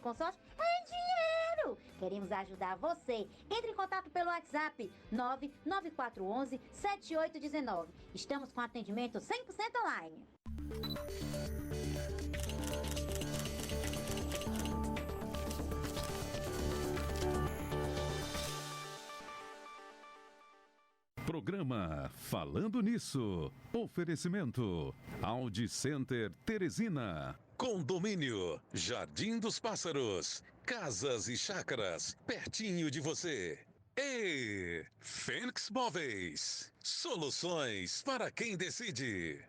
consórcio é dinheiro. Queremos ajudar você. Entre em contato pelo WhatsApp 99411-7819. Estamos com atendimento 100% online. Programa Falando Nisso. Oferecimento Audi Center Teresina. Condomínio Jardim dos Pássaros. Casas e chácaras pertinho de você. E Fênix Móveis. Soluções para quem decide.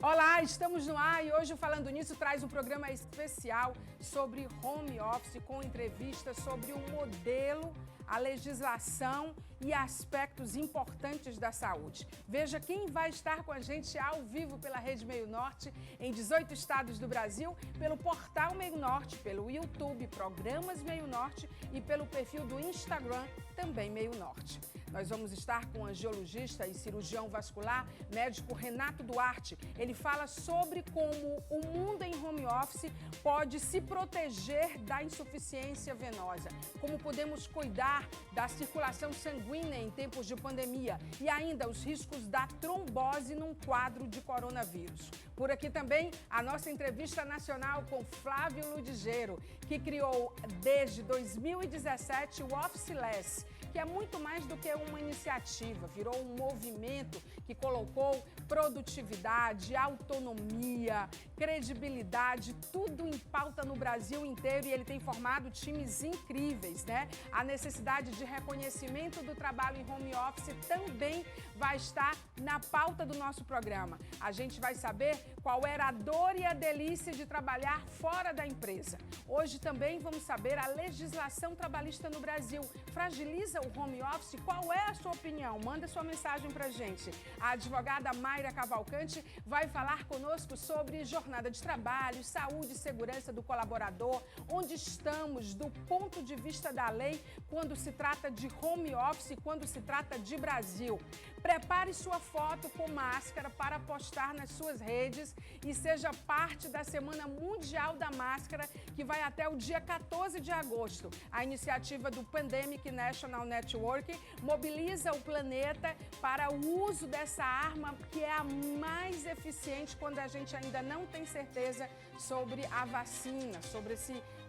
Olá, estamos no ar e hoje o Falando Nisso traz um programa especial sobre home office com entrevistas sobre o modelo, a legislação e aspectos importantes da saúde. Veja quem vai estar com a gente ao vivo pela Rede Meio Norte em 18 estados do Brasil, pelo portal Meio Norte, pelo YouTube, Programas Meio Norte e pelo perfil do Instagram, também Meio Norte. Nós vamos estar com o angiologista e cirurgião vascular, médico Renato Duarte. Ele fala sobre como o mundo em home office pode se proteger da insuficiência venosa, como podemos cuidar da circulação sanguínea em tempos de pandemia e ainda os riscos da trombose num quadro de coronavírus. Por aqui também a nossa entrevista nacional com Flávio Ludigero, que criou desde 2017 o Officeless, que é muito mais do que uma iniciativa, virou um movimento que colocou produtividade, autonomia, credibilidade, tudo em pauta no Brasil inteiro e ele tem formado times incríveis, né? A necessidade de reconhecimento do trabalho em home office também vai estar na pauta do nosso programa. A gente vai saber qual era a dor e a delícia de trabalhar fora da empresa. Hoje também vamos saber a legislação trabalhista no Brasil. Fragiliza o home office? Qual é a sua opinião? Manda sua mensagem pra gente. A advogada Mayra Cavalcante vai falar conosco sobre jornada de trabalho, saúde e segurança do colaborador, onde estamos do ponto de vista da lei quando se trata de home office, quando se trata de Brasil. Prepare sua foto com máscara para postar nas suas redes e seja parte da Semana Mundial da Máscara, que vai até o dia 14 de agosto. A iniciativa do Pandemic National Network mobiliza o planeta para o uso dessa arma que é a mais eficiente quando a gente ainda não tem certeza sobre a vacina, sobre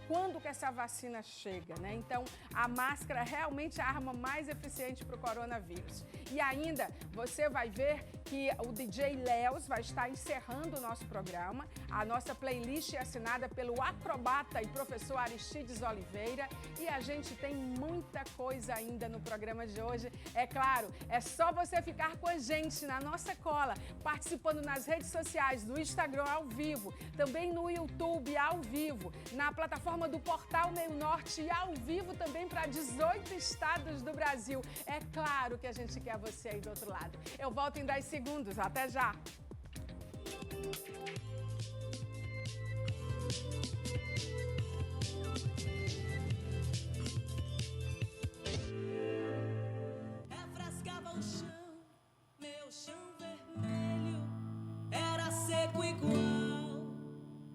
quando que essa vacina chega, né? Então, a máscara realmente é a arma mais eficiente para o coronavírus. E ainda, você vai ver que o DJ Léos vai estar encerrando o nosso programa. A nossa playlist é assinada pelo acrobata e professor Aristides Oliveira. E a gente tem muita coisa ainda no programa de hoje. É claro, é só você ficar com a gente na nossa cola, participando nas redes sociais, no Instagram ao vivo, também no YouTube ao vivo, na plataforma do portal Meio Norte e ao vivo também para 18 estados do Brasil. É claro que a gente quer você aí do outro lado. Eu volto em 10 segundos. Até já! Refrescava o chão, meu chão vermelho era seco igual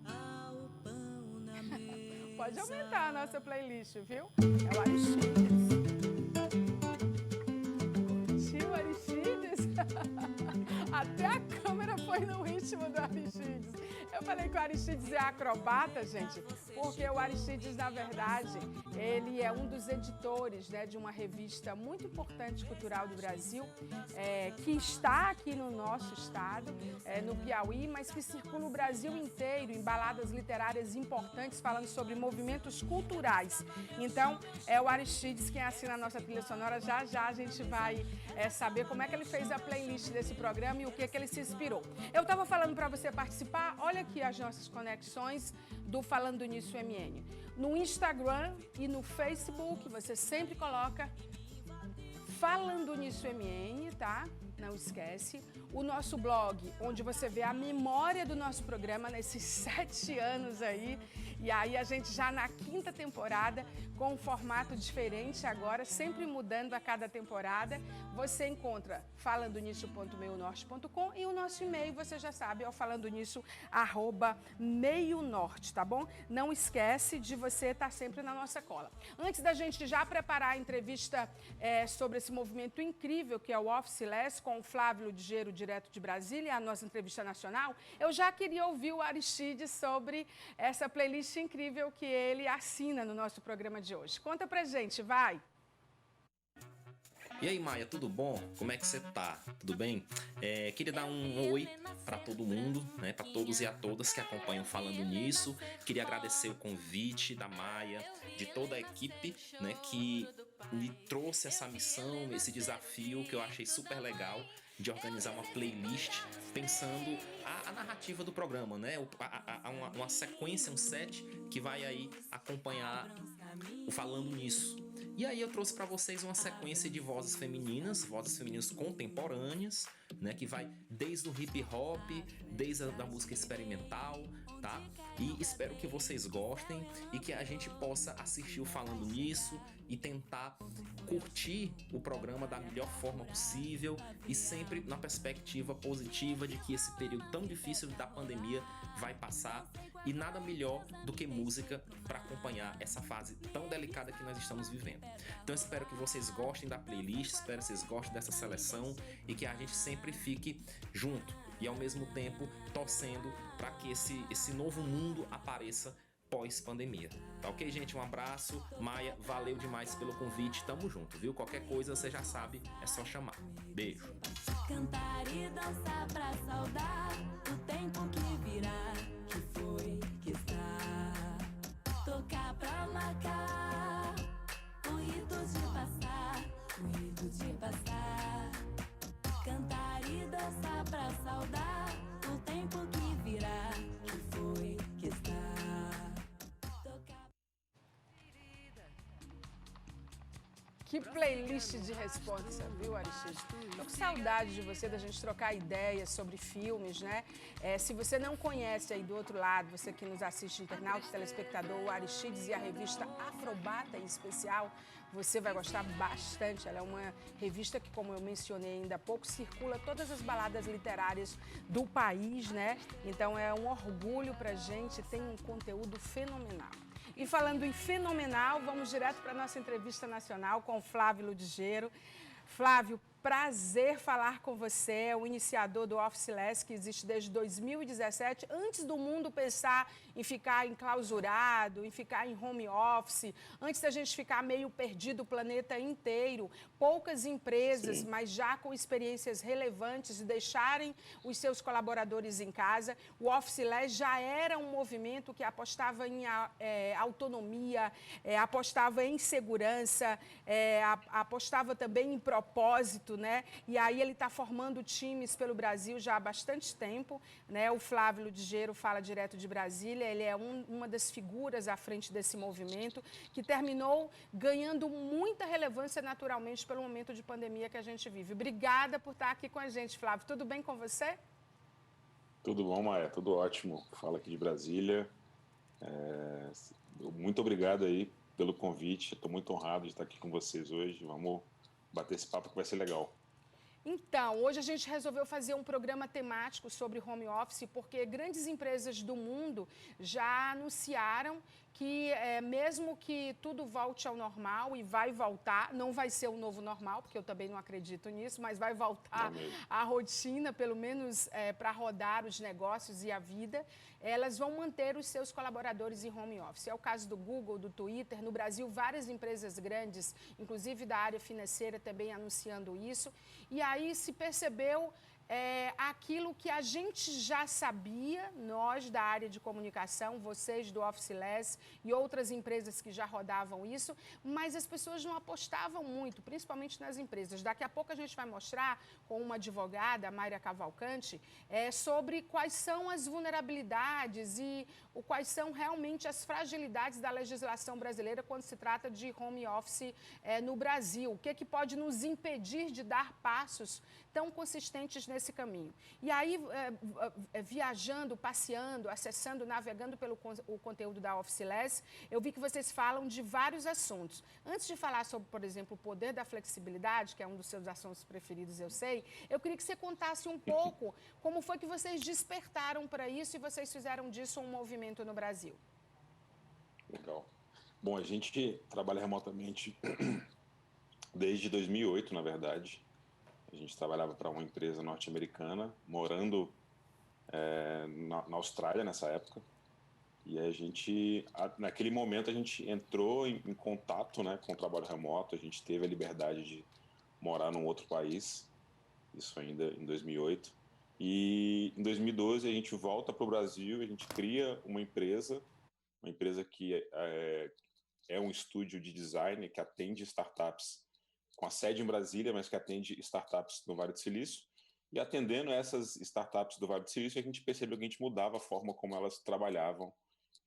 ao pão na mesa. Pode aumentar a nossa playlist, viu? É o Aristides. Tio Aristides. Até a câmera foi no ritmo do Aristides. Eu falei que o Aristides é acrobata, gente, porque o Aristides, na verdade, ele é um dos editores, né, de uma revista muito importante cultural do Brasil, que está aqui no nosso estado, no Piauí, mas que circula o Brasil inteiro em baladas literárias importantes, falando sobre movimentos culturais. Então, é o Aristides quem assina a nossa trilha sonora. Já já a gente vai saber como é que ele fez a playlist desse programa e o que ele se inspirou. Eu estava falando para você participar, olha aqui as nossas conexões do Falando Nisso MN. No Instagram e no Facebook, você sempre coloca Falando Nisso MN, tá? Não esquece. O nosso blog, onde você vê a memória do nosso programa nesses 7 anos aí. E aí a gente já na 5ª temporada, com um formato diferente agora, sempre mudando a cada temporada. Você encontra falandonisso.meionorte.com e o nosso e-mail, você já sabe, é o falandonisso@meionorte, tá bom? Não esquece de você estar sempre na nossa cola. Antes da gente já preparar a entrevista sobre esse movimento incrível que é o Officeless, com o Flávio Ligeiro, direto de Brasília, a nossa entrevista nacional, eu já queria ouvir o Aristides sobre essa playlist incrível que ele assina no nosso programa de hoje. Conta pra gente, vai! E aí, Maia, tudo bom? Como é que você tá? Tudo bem? Queria dar um oi para todo mundo, né? Para todos e a todas que acompanham Falando Nisso. Queria agradecer o convite da Maia, de toda a equipe, né? Que me trouxe essa missão, esse desafio que eu achei super legal de organizar uma playlist pensando a narrativa do programa, né? Uma sequência, um set que vai aí acompanhar o Falando Nisso. E aí eu trouxe para vocês uma sequência de vozes femininas contemporâneas, né, que vai desde o hip hop, desde a música experimental, tá? E espero que vocês gostem e que a gente possa assistir o Falando Nisso e tentar curtir o programa da melhor forma possível e sempre na perspectiva positiva de que esse período tão difícil da pandemia vai passar e nada melhor do que música para acompanhar essa fase tão delicada que nós estamos vivendo. Então espero que vocês gostem da playlist, espero que vocês gostem dessa seleção e que a gente sempre fique junto e ao mesmo tempo torcendo para que esse novo mundo apareça pós-pandemia. Tá ok, gente? Um abraço. Maia, valeu demais pelo convite. Tamo junto, viu? Qualquer coisa, você já sabe, é só chamar. Beijo. Cantar e dançar pra saudar o tempo que virá, que foi, que está. Tocar pra marcar o rito de passar, o rito de passar. Cantar e dançar pra saudar o tempo que virá, que foi, que está. Que playlist de resposta, viu, Aristides? Tô com saudade de você, da gente trocar ideias sobre filmes, né? Se você não conhece aí do outro lado, você que nos assiste, internauta, telespectador, o Aristides e a revista Afrobata em especial, você vai gostar bastante. Ela é uma revista que, como eu mencionei ainda há pouco, circula todas as baladas literárias do país, né? Então é um orgulho pra gente, tem um conteúdo fenomenal. E falando em fenomenal, vamos direto para a nossa entrevista nacional com o Flávio Ligeiro. Flávio, prazer falar com você, o iniciador do Officeless, que existe desde 2017, antes do mundo pensar em ficar enclausurado, em ficar em home office, antes da gente ficar meio perdido o planeta inteiro. Poucas empresas, Sim. mas já com experiências relevantes, de deixarem os seus colaboradores em casa. O Officeless já era um movimento que apostava em autonomia, apostava em segurança, apostava também em propósito, né? E aí ele está formando times pelo Brasil já há bastante tempo, né? O Flávio Ligeiro fala direto de Brasília, ele é uma das figuras à frente desse movimento, que terminou ganhando muita relevância naturalmente pelo momento de pandemia que a gente vive. Obrigada por estar aqui com a gente, Flávio. Tudo bem com você? Tudo bom, Maia? Tudo ótimo. Fala aqui de Brasília. Muito obrigado aí pelo convite. Estou muito honrado de estar aqui com vocês hoje. Vamos bater esse papo que vai ser legal. Então, hoje a gente resolveu fazer um programa temático sobre home office, porque grandes empresas do mundo já anunciaram que mesmo que tudo volte ao normal, e vai voltar, não vai ser o novo normal, porque eu também não acredito nisso, mas vai voltar a rotina, pelo menos para rodar os negócios e a vida, elas vão manter os seus colaboradores em home office. É o caso do Google, do Twitter, no Brasil várias empresas grandes, inclusive da área financeira também anunciando isso, e aí se percebeu aquilo que a gente já sabia, nós da área de comunicação, vocês do Officeless e outras empresas que já rodavam isso, mas as pessoas não apostavam muito, principalmente nas empresas. Daqui a pouco a gente vai mostrar com uma advogada, a Mayra Cavalcante, sobre quais são as vulnerabilidades e quais são realmente as fragilidades da legislação brasileira quando se trata de home office no Brasil. O que pode nos impedir de dar passos tão consistentes nesse caminho. E aí, viajando, passeando, acessando, navegando pelo o conteúdo da Officeless, eu vi que vocês falam de vários assuntos. Antes de falar sobre, por exemplo, o poder da flexibilidade, que é um dos seus assuntos preferidos, eu sei, eu queria que você contasse um pouco como foi que vocês despertaram para isso e vocês fizeram disso um movimento no Brasil. Legal. Bom, a gente trabalha remotamente desde 2008, na verdade. A gente trabalhava para uma empresa norte-americana, morando na Austrália nessa época. E a gente, naquele momento, a gente entrou em contato, né, com o trabalho remoto. A gente teve a liberdade de morar num outro país, isso ainda em 2008. E em 2012 a gente volta para o Brasil, a gente cria uma empresa que é um estúdio de design que atende startups com a sede em Brasília, mas que atende startups no Vale do Silício. E atendendo essas startups do Vale do Silício, a gente percebeu que a gente mudava a forma como elas trabalhavam.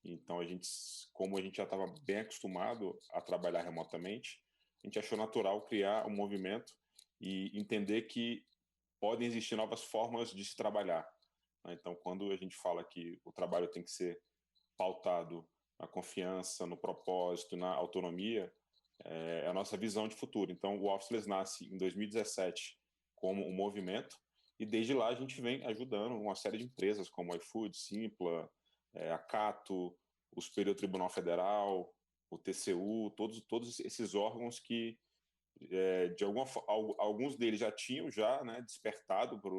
Então, como a gente já estava bem acostumado a trabalhar remotamente, a gente achou natural criar um movimento e entender que podem existir novas formas de se trabalhar. Então, quando a gente fala que o trabalho tem que ser pautado na confiança, no propósito, na autonomia, é a nossa visão de futuro. Então, o Officeless nasce em 2017 como um movimento e desde lá a gente vem ajudando uma série de empresas como o iFood, Simpla, a Cato, o Superior Tribunal Federal, o TCU, todos esses órgãos que de alguma alguns deles já tinham né, despertado para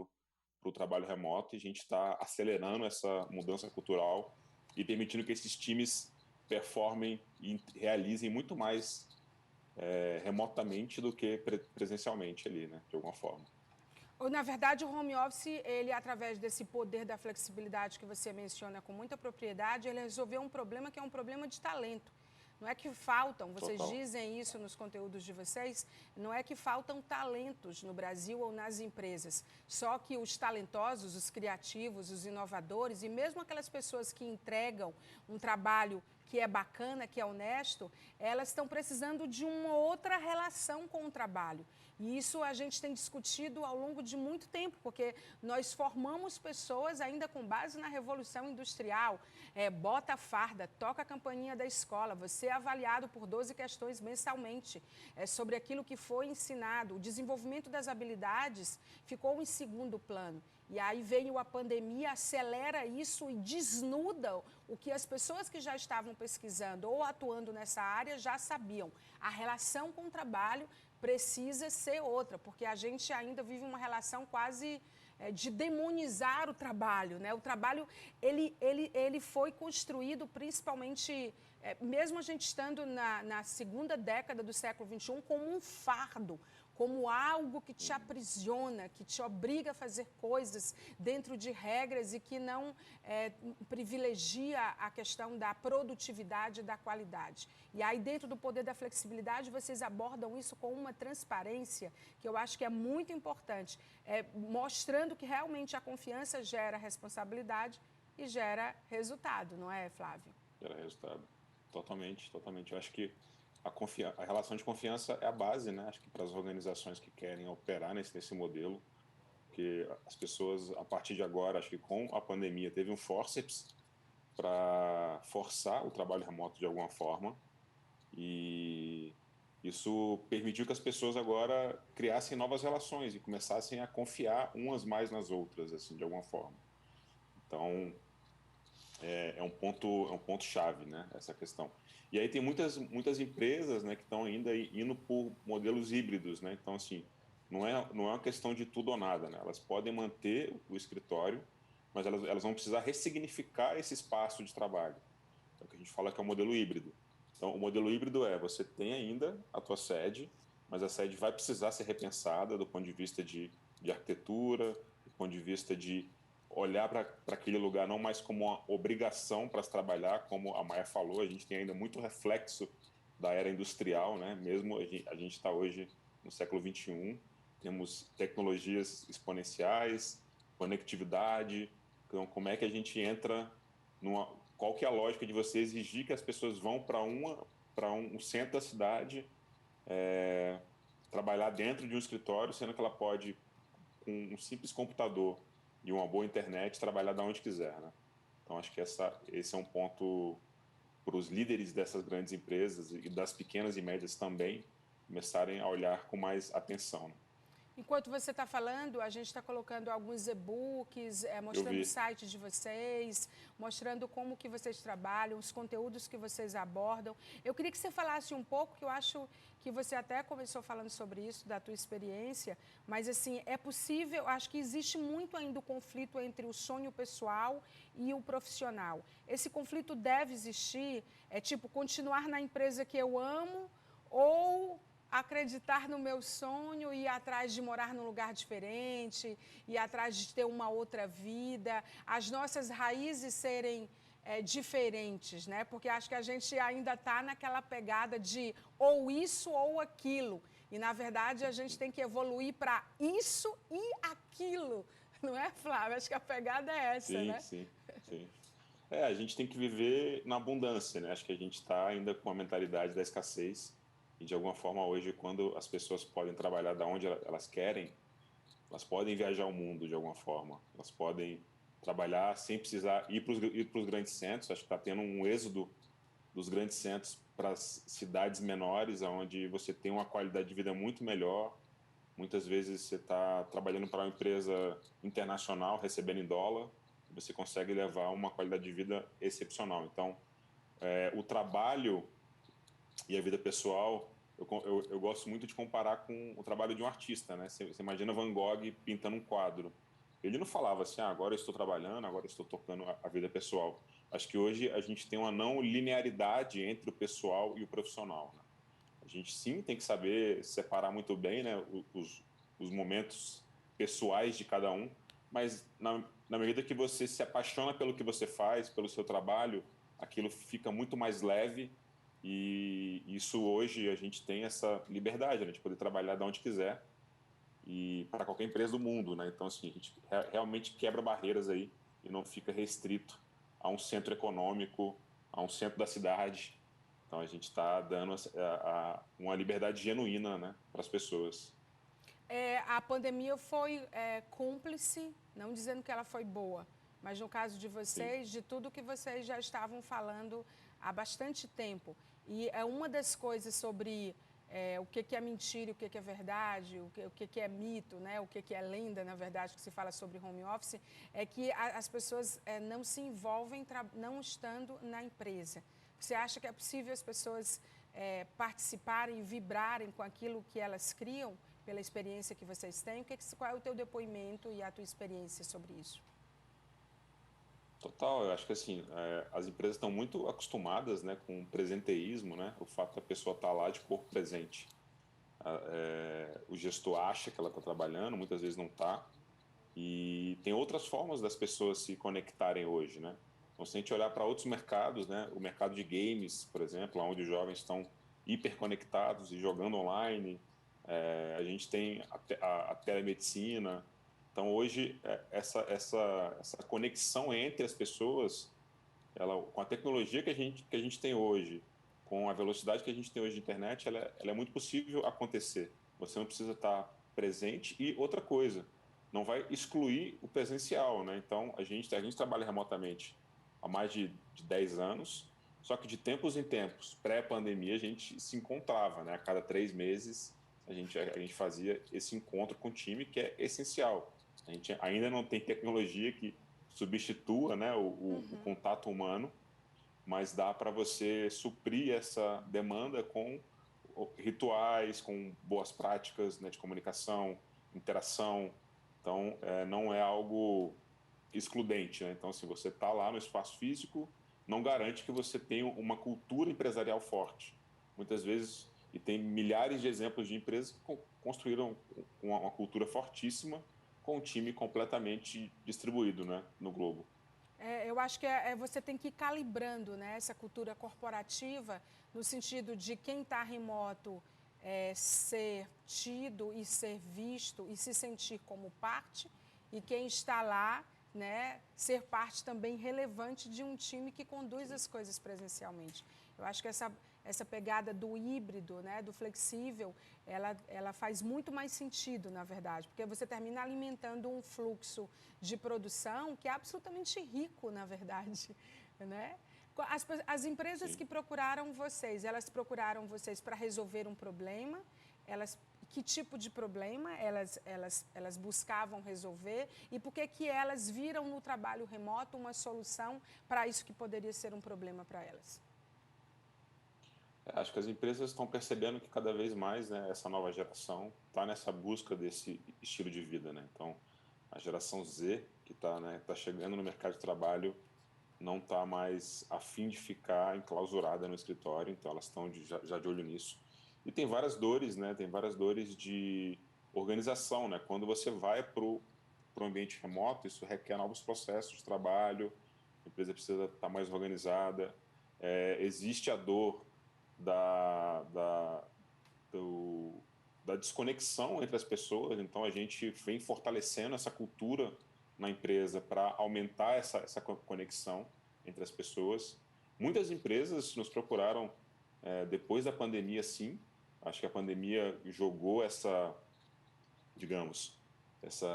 o trabalho remoto, e a gente está acelerando essa mudança cultural e permitindo que esses times performem e realizem muito mais remotamente do que presencialmente ali, né, de alguma forma. Na verdade, o home office, ele, através desse poder da flexibilidade que você menciona com muita propriedade, ele resolveu um problema que é um problema de talento. Não é que faltam, vocês dizem isso nos conteúdos de vocês, não é que faltam talentos no Brasil ou nas empresas. Só que os talentosos, os criativos, os inovadores e mesmo aquelas pessoas que entregam um trabalho que é bacana, que é honesto, elas estão precisando de uma outra relação com o trabalho. E isso a gente tem discutido ao longo de muito tempo, porque nós formamos pessoas ainda com base na Revolução Industrial. Bota a farda, toca a campainha da escola, você é avaliado por 12 questões mensalmente sobre aquilo que foi ensinado. O desenvolvimento das habilidades ficou em segundo plano. E aí veio a pandemia, acelera isso e desnuda o que as pessoas que já estavam pesquisando ou atuando nessa área já sabiam. A relação com o trabalho precisa ser outra, porque a gente ainda vive uma relação quase de demonizar o trabalho, né? O trabalho, ele foi construído principalmente, mesmo a gente estando na segunda década do século XXI, como um fardo, como algo que te aprisiona, que te obriga a fazer coisas dentro de regras e que não privilegia a questão da produtividade e da qualidade. E aí, dentro do poder da flexibilidade, vocês abordam isso com uma transparência que eu acho que é muito importante, mostrando que realmente a confiança gera responsabilidade e gera resultado, não é, Flávio? Gera resultado. Totalmente, totalmente. Eu acho que a relação de confiança é a base, né? Acho que para as organizações que querem operar nesse modelo, que as pessoas, a partir de agora, acho que com a pandemia, teve um fórceps para forçar o trabalho remoto de alguma forma, e isso permitiu que as pessoas agora criassem novas relações e começassem a confiar umas mais nas outras, assim, de alguma forma. Então, é um ponto chave, né, essa questão. E aí tem muitas empresas, né, que estão ainda indo por modelos híbridos, né? Então, assim, não é uma questão de tudo ou nada, né? Elas podem manter o escritório, mas elas vão precisar ressignificar esse espaço de trabalho. Então, o que a gente fala que é o modelo híbrido. Então, o modelo híbrido você tem ainda a tua sede, mas a sede vai precisar ser repensada do ponto de vista de arquitetura, do ponto de vista de olhar para aquele lugar não mais como uma obrigação para se trabalhar, como a Maia falou, a gente tem ainda muito reflexo da era industrial, né? Mesmo a gente está hoje no século XXI, temos tecnologias exponenciais, conectividade, então como é que a gente entra qual que é a lógica de você exigir que as pessoas vão para um centro da cidade, trabalhar dentro de um escritório, sendo que ela pode, com um simples computador e uma boa internet, trabalhar de onde quiser, né? Então acho que esse é um ponto para os líderes dessas grandes empresas e das pequenas e médias também começarem a olhar com mais atenção, né? Enquanto você está falando, a gente está colocando alguns e-books, mostrando o site de vocês, mostrando como que vocês trabalham, os conteúdos que vocês abordam. Eu queria que você falasse um pouco, que eu acho que você até começou falando sobre isso, da tua experiência, mas assim, é possível, acho que existe muito ainda o conflito entre o sonho pessoal e o profissional. Esse conflito deve existir, continuar na empresa que eu amo ou acreditar no meu sonho e ir atrás de morar num lugar diferente, ir atrás de ter uma outra vida, as nossas raízes serem diferentes, né? Porque acho que a gente ainda está naquela pegada de ou isso ou aquilo. E, na verdade, a gente tem que evoluir para isso e aquilo. Não é, Flávio? Acho que a pegada é essa, né? Sim. A gente tem que viver na abundância, né? Acho que a gente está ainda com a mentalidade da escassez. E, de alguma forma, hoje, quando as pessoas podem trabalhar da onde elas querem, elas podem viajar o mundo, de alguma forma. Elas podem trabalhar sem precisar ir para os grandes centros. Acho que está tendo um êxodo dos grandes centros para as cidades menores, onde você tem uma qualidade de vida muito melhor. Muitas vezes você está trabalhando para uma empresa internacional, recebendo em dólar, e você consegue levar uma qualidade de vida excepcional. Então, o trabalho e a vida pessoal, eu gosto muito de comparar com o trabalho de um artista, né? Você imagina Van Gogh pintando um quadro. Ele não falava assim, agora eu estou trabalhando, agora eu estou tocando a vida pessoal. Acho que hoje a gente tem uma não linearidade entre o pessoal e o profissional, né? A gente sim tem que saber separar muito bem, né, os momentos pessoais de cada um, mas na medida que você se apaixona pelo que você faz, pelo seu trabalho, aquilo fica muito mais leve. E isso hoje a gente tem essa liberdade, né, de poder trabalhar de onde quiser e para qualquer empresa do mundo, né? Então assim, a gente realmente quebra barreiras aí e não fica restrito a um centro econômico, a um centro da cidade. Então a gente está dando uma liberdade genuína, né, para as pessoas. A pandemia foi cúmplice, não dizendo que ela foi boa, mas no caso de vocês, sim, de tudo que vocês já estavam falando há bastante tempo. E é uma das coisas sobre o que é mentira e o que é verdade, o que é mito, né? O que é lenda, na verdade, que se fala sobre home office, é que as pessoas não se envolvem não estando na empresa. Você acha que é possível as pessoas participarem e vibrarem com aquilo que elas criam, pela experiência que vocês têm? Qual é o teu depoimento e a tua experiência sobre isso? Total, eu acho que assim, as empresas estão muito acostumadas, né, com o presenteísmo, né, o fato da pessoa estar lá de corpo presente. O gestor acha que ela está trabalhando, muitas vezes não está, e tem outras formas das pessoas se conectarem hoje, né? Então, se a gente olhar para outros mercados, né, o mercado de games, por exemplo, onde os jovens estão hiperconectados e jogando online, a gente tem a telemedicina. Então, hoje, essa conexão entre as pessoas, com a tecnologia que a gente tem hoje, com a velocidade que a gente tem hoje de internet, ela é muito possível acontecer. Você não precisa estar presente. E outra coisa, não vai excluir o presencial, né? Então, a gente trabalha remotamente há mais de 10 anos, só que de tempos em tempos, pré-pandemia, a gente se encontrava, né? A cada 3 meses, a gente fazia esse encontro com o time, que é essencial. A gente ainda não tem tecnologia que substitua, né, o contato humano, mas dá para você suprir essa demanda com rituais, com boas práticas, né, de comunicação, interação. Então, não é algo excludente, né? Então, se você está lá no espaço físico, não garante que você tenha uma cultura empresarial forte. Muitas vezes, e tem milhares de exemplos de empresas que construíram uma cultura fortíssima com um time completamente distribuído, né, no globo. Eu acho que você tem que ir calibrando, né, essa cultura corporativa, no sentido de quem está remoto ser tido e ser visto e se sentir como parte, e quem está lá, né, ser parte também relevante de um time que conduz as coisas presencialmente. Eu acho que essa pegada do híbrido, né, do flexível, ela faz muito mais sentido, na verdade, porque você termina alimentando um fluxo de produção que é absolutamente rico, na verdade, né? As empresas que procuraram vocês, elas procuraram vocês para resolver um problema? Que tipo de problema elas buscavam resolver? E por que elas viram no trabalho remoto uma solução para isso que poderia ser um problema para elas? Acho que as empresas estão percebendo que cada vez mais, né, essa nova geração está nessa busca desse estilo de vida, né? Então, a geração Z, que está, né, tá chegando no mercado de trabalho, não está mais a fim de ficar enclausurada no escritório, então elas estão já de olho nisso. E tem várias dores, né? Tem várias dores de organização, né? Quando você vai para o ambiente remoto, isso requer novos processos de trabalho, a empresa precisa estar mais organizada, existe a dor da desconexão entre as pessoas, então a gente vem fortalecendo essa cultura na empresa para aumentar essa conexão entre as pessoas. Muitas empresas nos procuraram depois da pandemia, sim. Acho que a pandemia jogou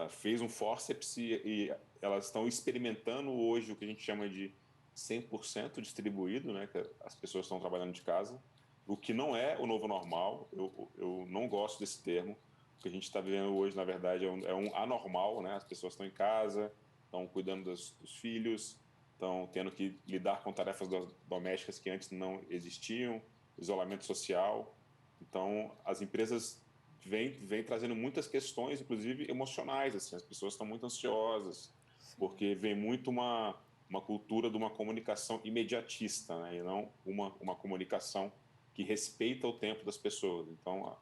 fez um fórceps e elas estão experimentando hoje o que a gente chama de 100% distribuído, né? Que as pessoas estão trabalhando de casa, o que não é o novo normal. Eu não gosto desse termo. O que a gente está vivendo hoje, na verdade, é um anormal, né? As pessoas estão em casa, estão cuidando dos filhos, estão tendo que lidar com tarefas domésticas que antes não existiam, isolamento social. Então, as empresas vêm trazendo muitas questões, inclusive emocionais. Assim, as pessoas estão muito ansiosas, porque vem muito uma cultura de uma comunicação imediatista, né? E não uma comunicação que respeita o tempo das pessoas. Então,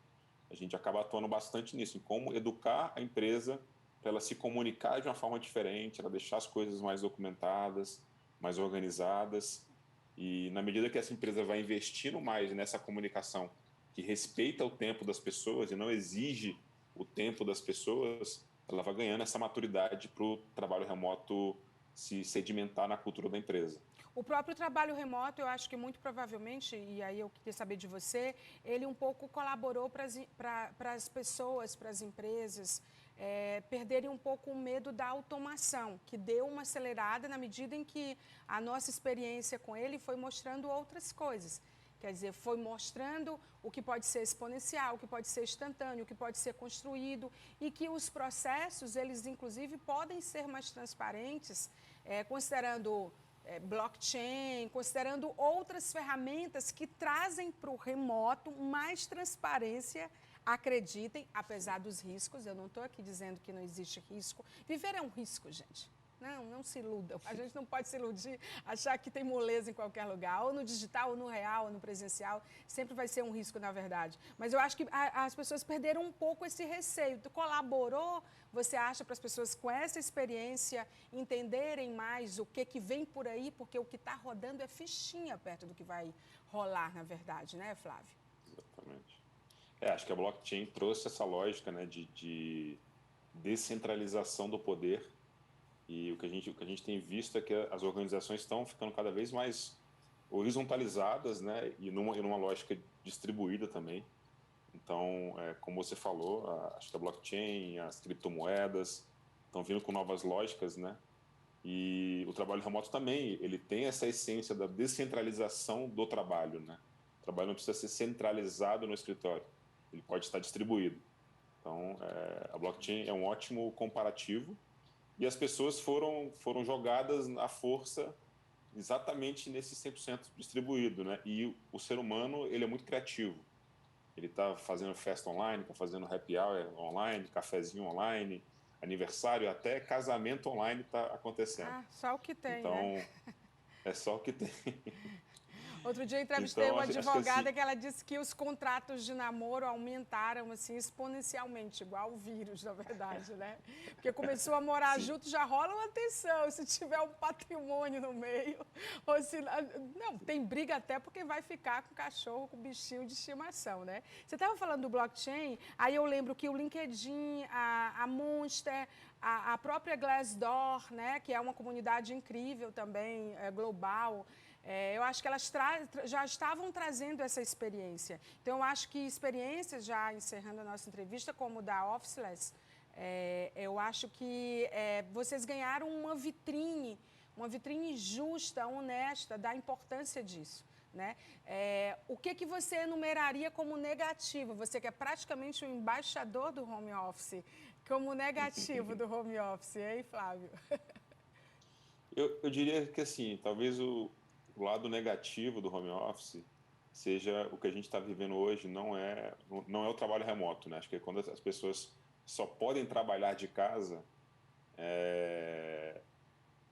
a gente acaba atuando bastante nisso, em como educar a empresa para ela se comunicar de uma forma diferente, ela deixar as coisas mais documentadas, mais organizadas. E na medida que essa empresa vai investindo mais nessa comunicação que respeita o tempo das pessoas e não exige o tempo das pessoas, ela vai ganhando essa maturidade para o trabalho remoto se sedimentar na cultura da empresa. O próprio trabalho remoto, eu acho que muito provavelmente, e aí eu queria saber de você, ele um pouco colaborou para as pessoas, para as empresas, perderem um pouco o medo da automação, que deu uma acelerada na medida em que a nossa experiência com ele foi mostrando outras coisas. Quer dizer, foi mostrando o que pode ser exponencial, o que pode ser instantâneo, o que pode ser construído, e que os processos, eles inclusive podem ser mais transparentes, considerando blockchain, considerando outras ferramentas que trazem para o remoto mais transparência. Acreditem, apesar dos riscos, eu não estou aqui dizendo que não existe risco. Viver é um risco, gente. Não se iludam. A gente não pode se iludir, achar que tem moleza em qualquer lugar, ou no digital, ou no real, ou no presencial. Sempre vai ser um risco, na verdade. Mas eu acho que as pessoas perderam um pouco esse receio. Tu colaborou, você acha, para as pessoas com essa experiência entenderem mais o que vem por aí, porque o que está rodando é fichinha perto do que vai rolar, na verdade, né, Flávio? Exatamente. Acho que a blockchain trouxe essa lógica, né, de descentralização do poder. E o que a gente tem visto é que as organizações estão ficando cada vez mais horizontalizadas, né, e numa lógica distribuída também. Então, como você falou, acho que a blockchain, as criptomoedas estão vindo com novas lógicas, né? E o trabalho remoto também, ele tem essa essência da descentralização do trabalho, né? O trabalho não precisa ser centralizado no escritório, ele pode estar distribuído. Então, a blockchain é um ótimo comparativo. E as pessoas foram jogadas à força exatamente nesse 100% distribuído, né? E o ser humano, ele é muito criativo. Ele está fazendo festa online, está fazendo happy hour online, cafezinho online, aniversário, até casamento online está acontecendo. Só o que tem, então, né? É só o que tem. Outro dia eu entrevistei Então, uma acho que advogada assim, que ela disse que os contratos de namoro aumentaram assim exponencialmente, igual o vírus, na verdade, né? Porque começou a morar sim. junto, já rola uma tensão, se tiver um patrimônio no meio, ou se não, tem briga até porque vai ficar com cachorro, com bichinho de estimação, né? Você estava falando do blockchain, aí eu lembro que o LinkedIn, a Monster, a própria Glassdoor, né, que é uma comunidade incrível também, global, eu acho que elas já estavam trazendo essa experiência. Então, eu acho que experiências, já encerrando a nossa entrevista, como o da Officeless, eu acho que vocês ganharam uma vitrine justa, honesta, da importância disso. Né? O que você enumeraria como negativo? Você que é praticamente o embaixador do home office, como negativo do home office, hein, Flávio? Eu diria que, assim, talvez o lado negativo do home office seja o que a gente está vivendo hoje, não é o trabalho remoto, né? Acho que quando as pessoas só podem trabalhar de casa,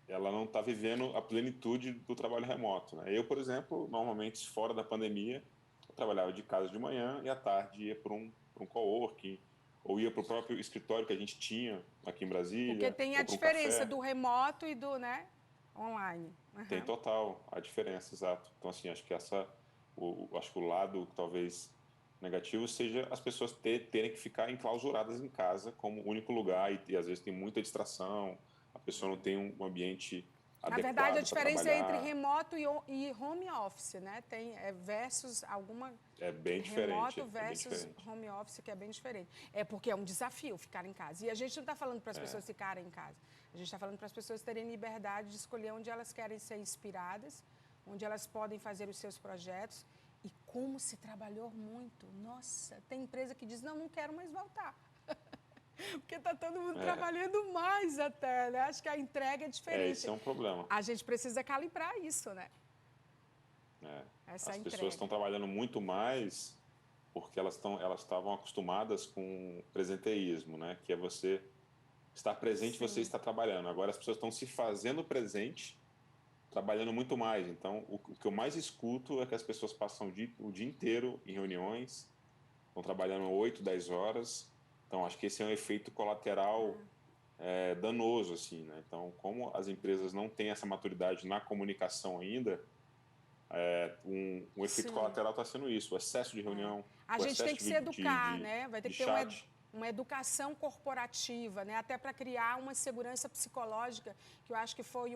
ela não está vivendo a plenitude do trabalho remoto, né? Eu, por exemplo, normalmente, fora da pandemia, eu trabalhava de casa de manhã e à tarde ia para um coworking, ou ia para o próprio escritório que a gente tinha aqui em Porque Brasília, tem a ou para um diferença café. do remoto e do, né, online. Tem total a diferença, exato. Então, assim, acho que acho que o lado talvez negativo seja as pessoas terem que ficar enclausuradas em casa como único lugar e às vezes tem muita distração, a pessoa não tem um ambiente Na verdade, a adequado para diferença é entre trabalhar. remoto e home office, né? Tem versus alguma É bem remoto diferente, é bem versus diferente. home office, que é bem diferente. É porque é um desafio ficar em casa. E a gente não está falando para as pessoas ficarem em casa. A gente está falando para as pessoas terem liberdade de escolher onde elas querem ser inspiradas, onde elas podem fazer os seus projetos. E como se trabalhou muito. Nossa, tem empresa que diz, não quero mais voltar. Porque está todo mundo trabalhando mais até, né? Acho que a entrega é diferente. Isso é um problema. A gente precisa calibrar isso, né? Essa As entrega. pessoas estão trabalhando muito mais porque elas estavam acostumadas com presenteísmo, né? Que é você estar presente, você está trabalhando. Agora as pessoas estão se fazendo presente, trabalhando muito mais. Então, o que eu mais escuto é que as pessoas passam o dia inteiro em reuniões, estão trabalhando 8, 10 horas. Então, acho que esse é um efeito colateral danoso, assim, né? Então, como as empresas não têm essa maturidade na comunicação ainda, um efeito colateral está sendo isso, o excesso de reunião, A o gente excesso tem que se educar, né? Vai ter de que ter chat. uma educação corporativa, né? Até para criar uma segurança psicológica, que eu acho que foi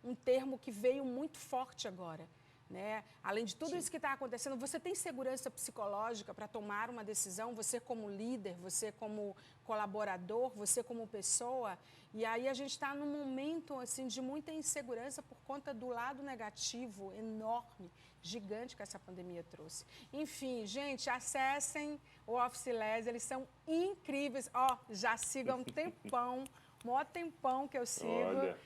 um termo que veio muito forte agora. Né? Além de tudo isso que está acontecendo, você tem segurança psicológica para tomar uma decisão, você como líder, você como colaborador, você como pessoa, e aí a gente está num momento assim, de muita insegurança por conta do lado negativo enorme, gigante que essa pandemia trouxe. Enfim, gente, acessem o Officeless, eles são incríveis. Já sigam há um tempão, maior tempão que eu sigo. Olha.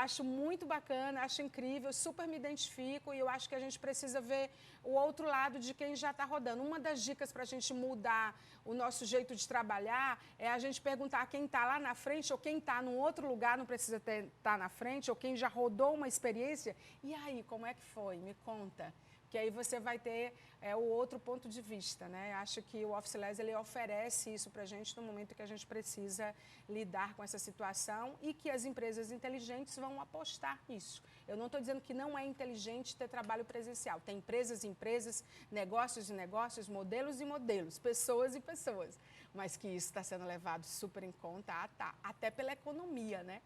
Acho muito bacana, acho incrível, super me identifico e eu acho que a gente precisa ver o outro lado de quem já está rodando. Uma das dicas para a gente mudar o nosso jeito de trabalhar é a gente perguntar quem está lá na frente ou quem está num outro lugar, não precisa estar na frente, ou quem já rodou uma experiência. E aí, como é que foi? Me conta. Que aí você vai ter o outro ponto de vista, né? Acho que o Officeless, ele oferece isso para a gente no momento que a gente precisa lidar com essa situação e que as empresas inteligentes vão apostar nisso. Eu não estou dizendo que não é inteligente ter trabalho presencial. Tem empresas e empresas, negócios e negócios, modelos e modelos, pessoas e pessoas. Mas que isso está sendo levado super em conta, até pela economia, né?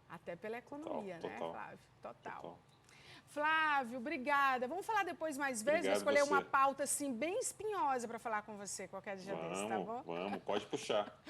Até pela economia, né, Flávio? Total. Flávio, obrigada. Vamos falar depois mais vezes? Vou escolher uma pauta assim bem espinhosa para falar com você qualquer dia desse, tá bom? Vamos, pode puxar.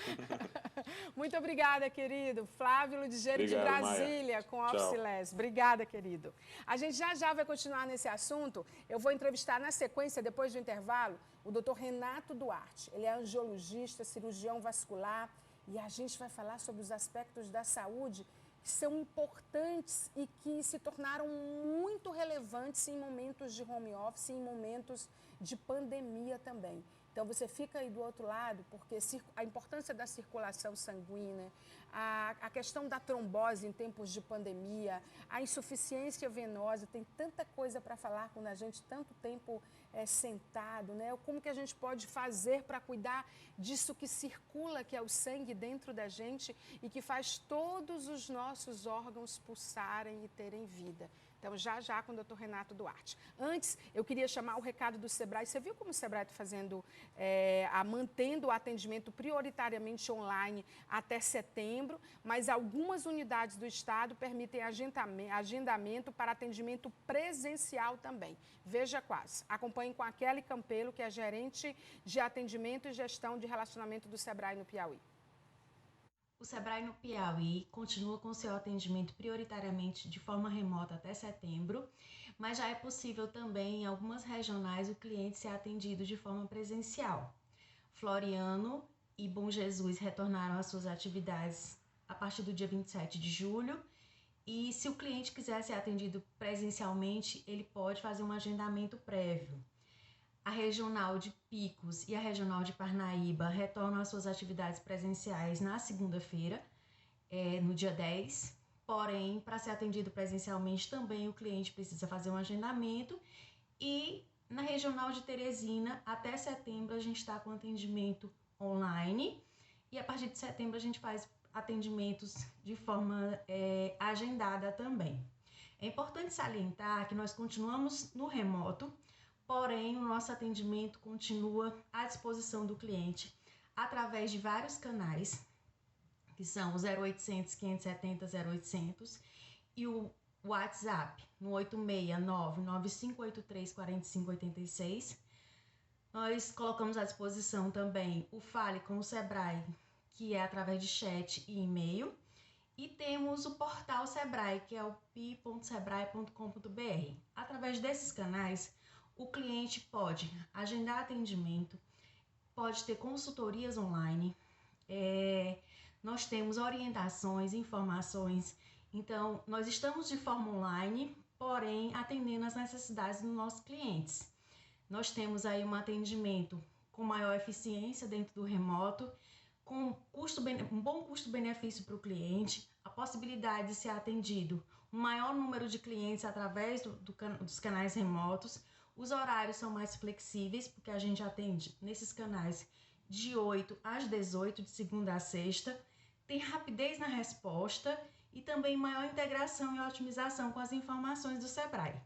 Muito obrigada, querido. Flávio Ludigeiro de Brasília, com Officeless. Obrigada, querido. A gente já vai continuar nesse assunto. Eu vou entrevistar na sequência, depois do intervalo, o Dr. Renato Duarte. Ele é angiologista, cirurgião vascular, e a gente vai falar sobre os aspectos da saúde que são importantes e que se tornaram muito relevantes em momentos de home office e em momentos de pandemia também. Então, você fica aí do outro lado, porque a importância da circulação sanguínea, a questão da trombose em tempos de pandemia, a insuficiência venosa, tem tanta coisa para falar quando a gente tanto tempo sentado, né? Como que a gente pode fazer para cuidar disso que circula, que é o sangue dentro da gente e que faz todos os nossos órgãos pulsarem e terem vida. Então, já com o doutor Renato Duarte. Antes, eu queria chamar o recado do Sebrae. Você viu como o Sebrae está fazendo, mantendo o atendimento prioritariamente online até setembro, mas algumas unidades do Estado permitem agendamento para atendimento presencial também. Veja quais. Acompanhem com a Kelly Campelo, que é gerente de atendimento e gestão de relacionamento do Sebrae no Piauí. O Sebrae no Piauí continua com seu atendimento prioritariamente de forma remota até setembro, mas já é possível também em algumas regionais o cliente ser atendido de forma presencial. Floriano e Bom Jesus retornaram às suas atividades a partir do dia 27 de julho e se o cliente quiser ser atendido presencialmente, ele pode fazer um agendamento prévio. A regional de Picos e a regional de Parnaíba retornam às suas atividades presenciais na segunda-feira, no dia 10. Porém, para ser atendido presencialmente também o cliente precisa fazer um agendamento. E na regional de Teresina, até setembro a gente está com atendimento online. E a partir de setembro a gente faz atendimentos de forma agendada também. É importante salientar que nós continuamos no remoto, porém, o nosso atendimento continua à disposição do cliente através de vários canais, que são o 0800 570 0800 e o WhatsApp no 869-9583-4586. Nós colocamos à disposição também o Fale com o Sebrae, que é através de chat e e-mail. E temos o portal Sebrae, que é o pi.sebrae.com.br. Através desses canais, o cliente pode agendar atendimento, pode ter consultorias online, nós temos orientações, informações. Então, nós estamos de forma online, porém atendendo às necessidades dos nossos clientes. Nós temos aí um atendimento com maior eficiência dentro do remoto, com um bom custo-benefício para o cliente, a possibilidade de ser atendido um maior número de clientes através dos canais remotos. Os horários são mais flexíveis, porque a gente atende nesses canais de 8 às 18, de segunda a sexta. Tem rapidez na resposta e também maior integração e otimização com as informações do Sebrae.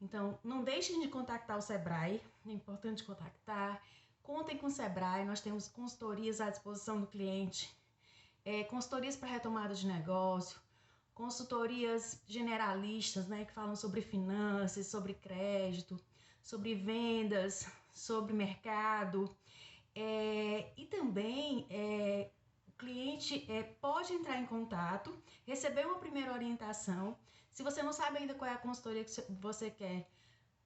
Então, não deixem de contactar o Sebrae, é importante contactar. Contem com o Sebrae, nós temos consultorias à disposição do cliente, consultorias para retomada de negócio, consultorias generalistas, né, que falam sobre finanças, sobre crédito, sobre vendas, sobre mercado, e também o cliente pode entrar em contato, receber uma primeira orientação. Se você não sabe ainda qual é a consultoria que você quer,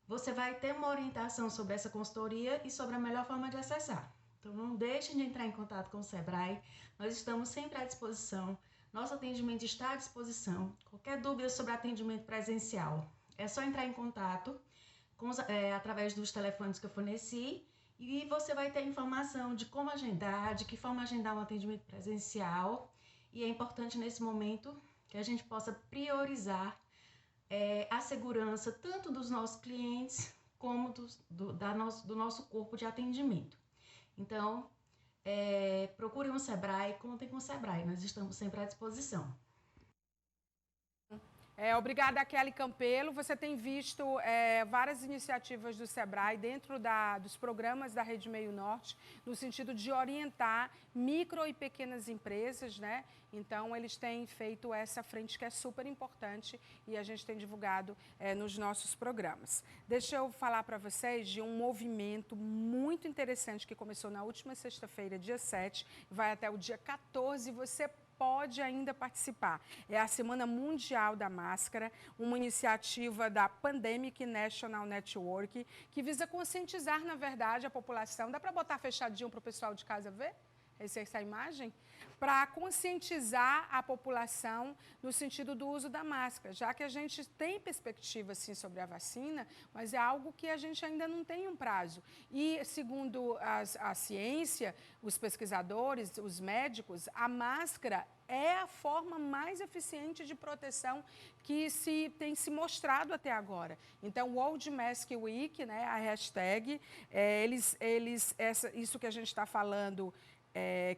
você vai ter uma orientação sobre essa consultoria e sobre a melhor forma de acessar. Então não deixem de entrar em contato com o Sebrae, nós estamos sempre à disposição, nosso atendimento está à disposição. Qualquer dúvida sobre atendimento presencial, é só entrar em contato através dos telefones que eu forneci e você vai ter informação de como agendar, de que forma agendar um atendimento presencial. E é importante nesse momento que a gente possa priorizar a segurança tanto dos nossos clientes como do nosso corpo de atendimento. Então, procurem o Sebrae, contem com o Sebrae, nós estamos sempre à disposição. Obrigada, Kelly Campelo. Você tem visto várias iniciativas do Sebrae dentro dos programas da Rede Meio Norte, no sentido de orientar micro e pequenas empresas, né? Então, eles têm feito essa frente que é super importante e a gente tem divulgado nos nossos programas. Deixa eu falar para vocês de um movimento muito interessante que começou na última sexta-feira, dia 7, vai até o dia 14. Você pode ainda participar. É a Semana Mundial da Máscara, uma iniciativa da Pandemic National Network, que visa conscientizar, na verdade, a população. Dá para botar fechadinho para o pessoal de casa ver? essa imagem, para conscientizar a população no sentido do uso da máscara, já que a gente tem perspectiva, sim, sobre a vacina, mas é algo que a gente ainda não tem um prazo. E, segundo a ciência, os pesquisadores, os médicos, a máscara é a forma mais eficiente de proteção que tem se mostrado até agora. Então, World Mask Week, né, a hashtag, isso que a gente está falando,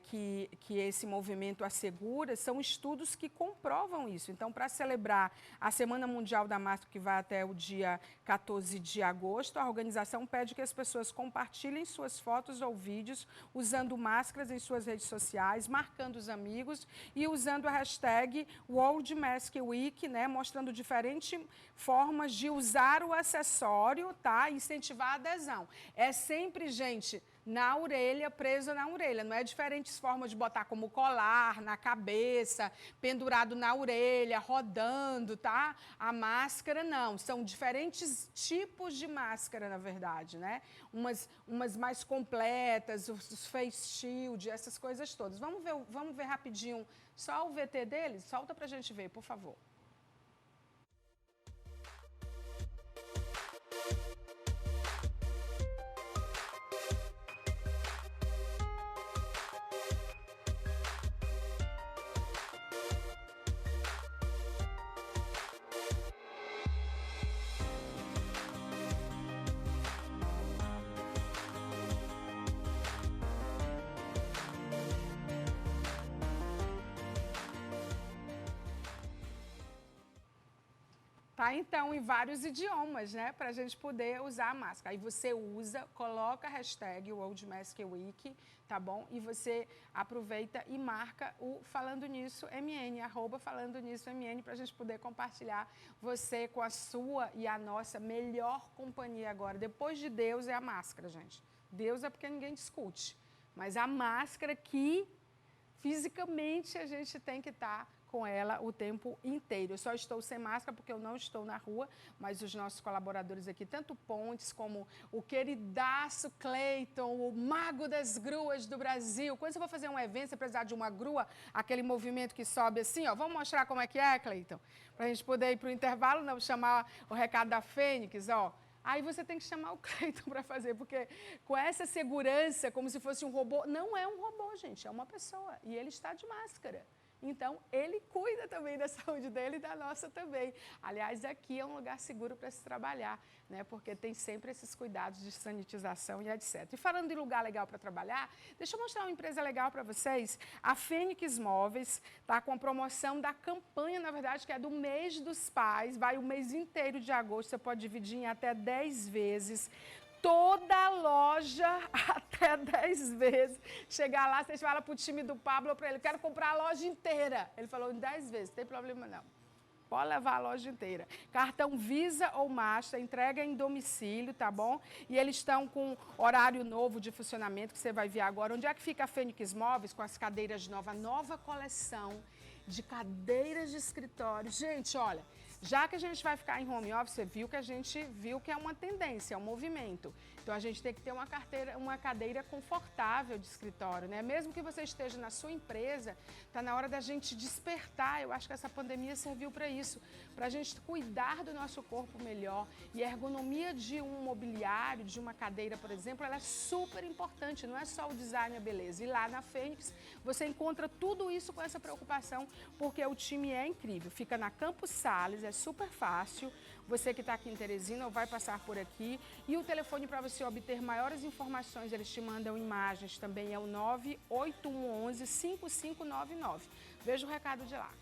que esse movimento assegura, são estudos que comprovam isso. Então, para celebrar a Semana Mundial da Máscara, que vai até o dia 14 de agosto, a organização pede que as pessoas compartilhem suas fotos ou vídeos usando máscaras em suas redes sociais, marcando os amigos e usando a hashtag World Mask Week, né, mostrando diferentes formas de usar o acessório, tá? Incentivar a adesão. É sempre, gente, na orelha, preso na orelha. Não é diferentes formas de botar como colar, na cabeça, pendurado na orelha, rodando, tá? A máscara, não. São diferentes tipos de máscara, na verdade, né? Umas mais completas, os face shield, essas coisas todas. Vamos ver rapidinho só o VT deles? Solta pra gente ver, por favor. Tá, então, em vários idiomas, né, para a gente poder usar a máscara. Aí você usa, coloca a hashtag World Mask Week, tá bom? E você aproveita e marca o Falando Nisso MN, @FalandoNissoMN, para a gente poder compartilhar você com a sua e a nossa melhor companhia agora. Depois de Deus é a máscara, gente. Deus é porque ninguém discute, mas a máscara que fisicamente a gente tem que estar com ela o tempo inteiro. Eu só estou sem máscara porque eu não estou na rua, mas os nossos colaboradores aqui, tanto Pontes como o queridaço Cleiton, o mago das gruas do Brasil. Quando você for fazer um evento, você precisar de uma grua, aquele movimento que sobe assim, ó, vamos mostrar como é que é, Cleiton? Para a gente poder ir para o intervalo, não chamar o recado da Fênix, ó. Aí você tem que chamar o Cleiton para fazer, porque com essa segurança, como se fosse um robô, não é um robô, gente, é uma pessoa, e ele está de máscara. Então, ele cuida também da saúde dele e da nossa também. Aliás, aqui é um lugar seguro para se trabalhar, né? Porque tem sempre esses cuidados de sanitização e etc. E falando em lugar legal para trabalhar, deixa eu mostrar uma empresa legal para vocês. A Fênix Móveis está com a promoção da campanha, na verdade, que é do mês dos pais. Vai o mês inteiro de agosto, você pode dividir em até 10 vezes. Toda a loja até 10 vezes. Chegar lá, você fala para o time do Pablo, para ele, quero comprar a loja inteira. Ele falou 10 vezes, não tem problema não. Pode levar a loja inteira. Cartão Visa ou Master, entrega em domicílio, tá bom? E eles estão com horário novo de funcionamento, que você vai ver agora. Onde é que fica a Fênix Móveis com as cadeiras novas? Nova coleção de cadeiras de escritório. Gente, olha, já que a gente vai ficar em home office, você viu que a gente viu que é uma tendência, é um movimento. Então, a gente tem que ter uma cadeira confortável de escritório, né? Mesmo que você esteja na sua empresa, está na hora da gente despertar. Eu acho que essa pandemia serviu para isso, para a gente cuidar do nosso corpo melhor. E a ergonomia de um mobiliário, de uma cadeira, por exemplo, ela é super importante, não é só o design e a beleza. E lá na Fênix, você encontra tudo isso com essa preocupação, porque o time é incrível. Fica na Campos Sales, é super fácil. Você que está aqui em Teresina ou vai passar por aqui. E o telefone para você obter maiores informações, eles te mandam imagens também, é o 98111-5599. Veja o recado de lá.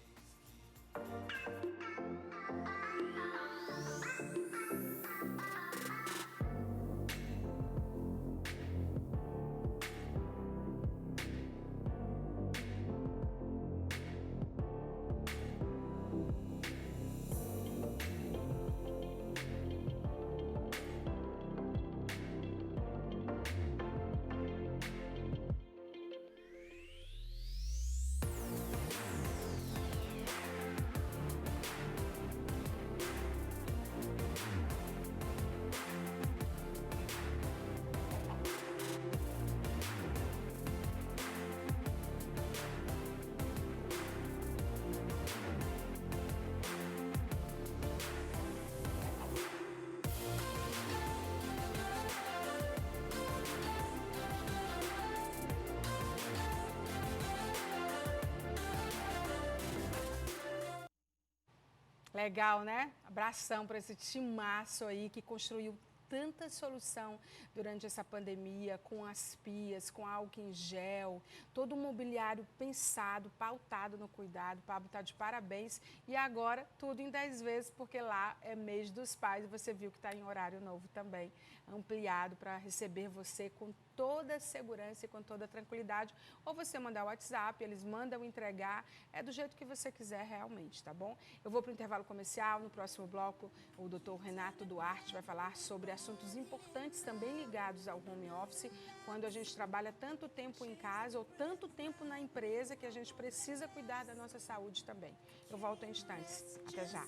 Legal, né? Abração para esse timaço aí que construiu tanta solução durante essa pandemia, com as pias, com álcool em gel, todo o mobiliário pensado, pautado no cuidado. O Pablo está de parabéns. E agora, tudo em 10 vezes, porque lá é mês dos pais e você viu que está em horário novo também, ampliado para receber você com toda a segurança e com toda a tranquilidade. Ou você mandar o WhatsApp, eles mandam entregar, é do jeito que você quiser realmente, tá bom? Eu vou para o intervalo comercial. No próximo bloco, o doutor Renato Duarte vai falar sobre assuntos importantes também ligados ao home office, quando a gente trabalha tanto tempo em casa ou tanto tempo na empresa que a gente precisa cuidar da nossa saúde também. Eu volto em instantes. Até já.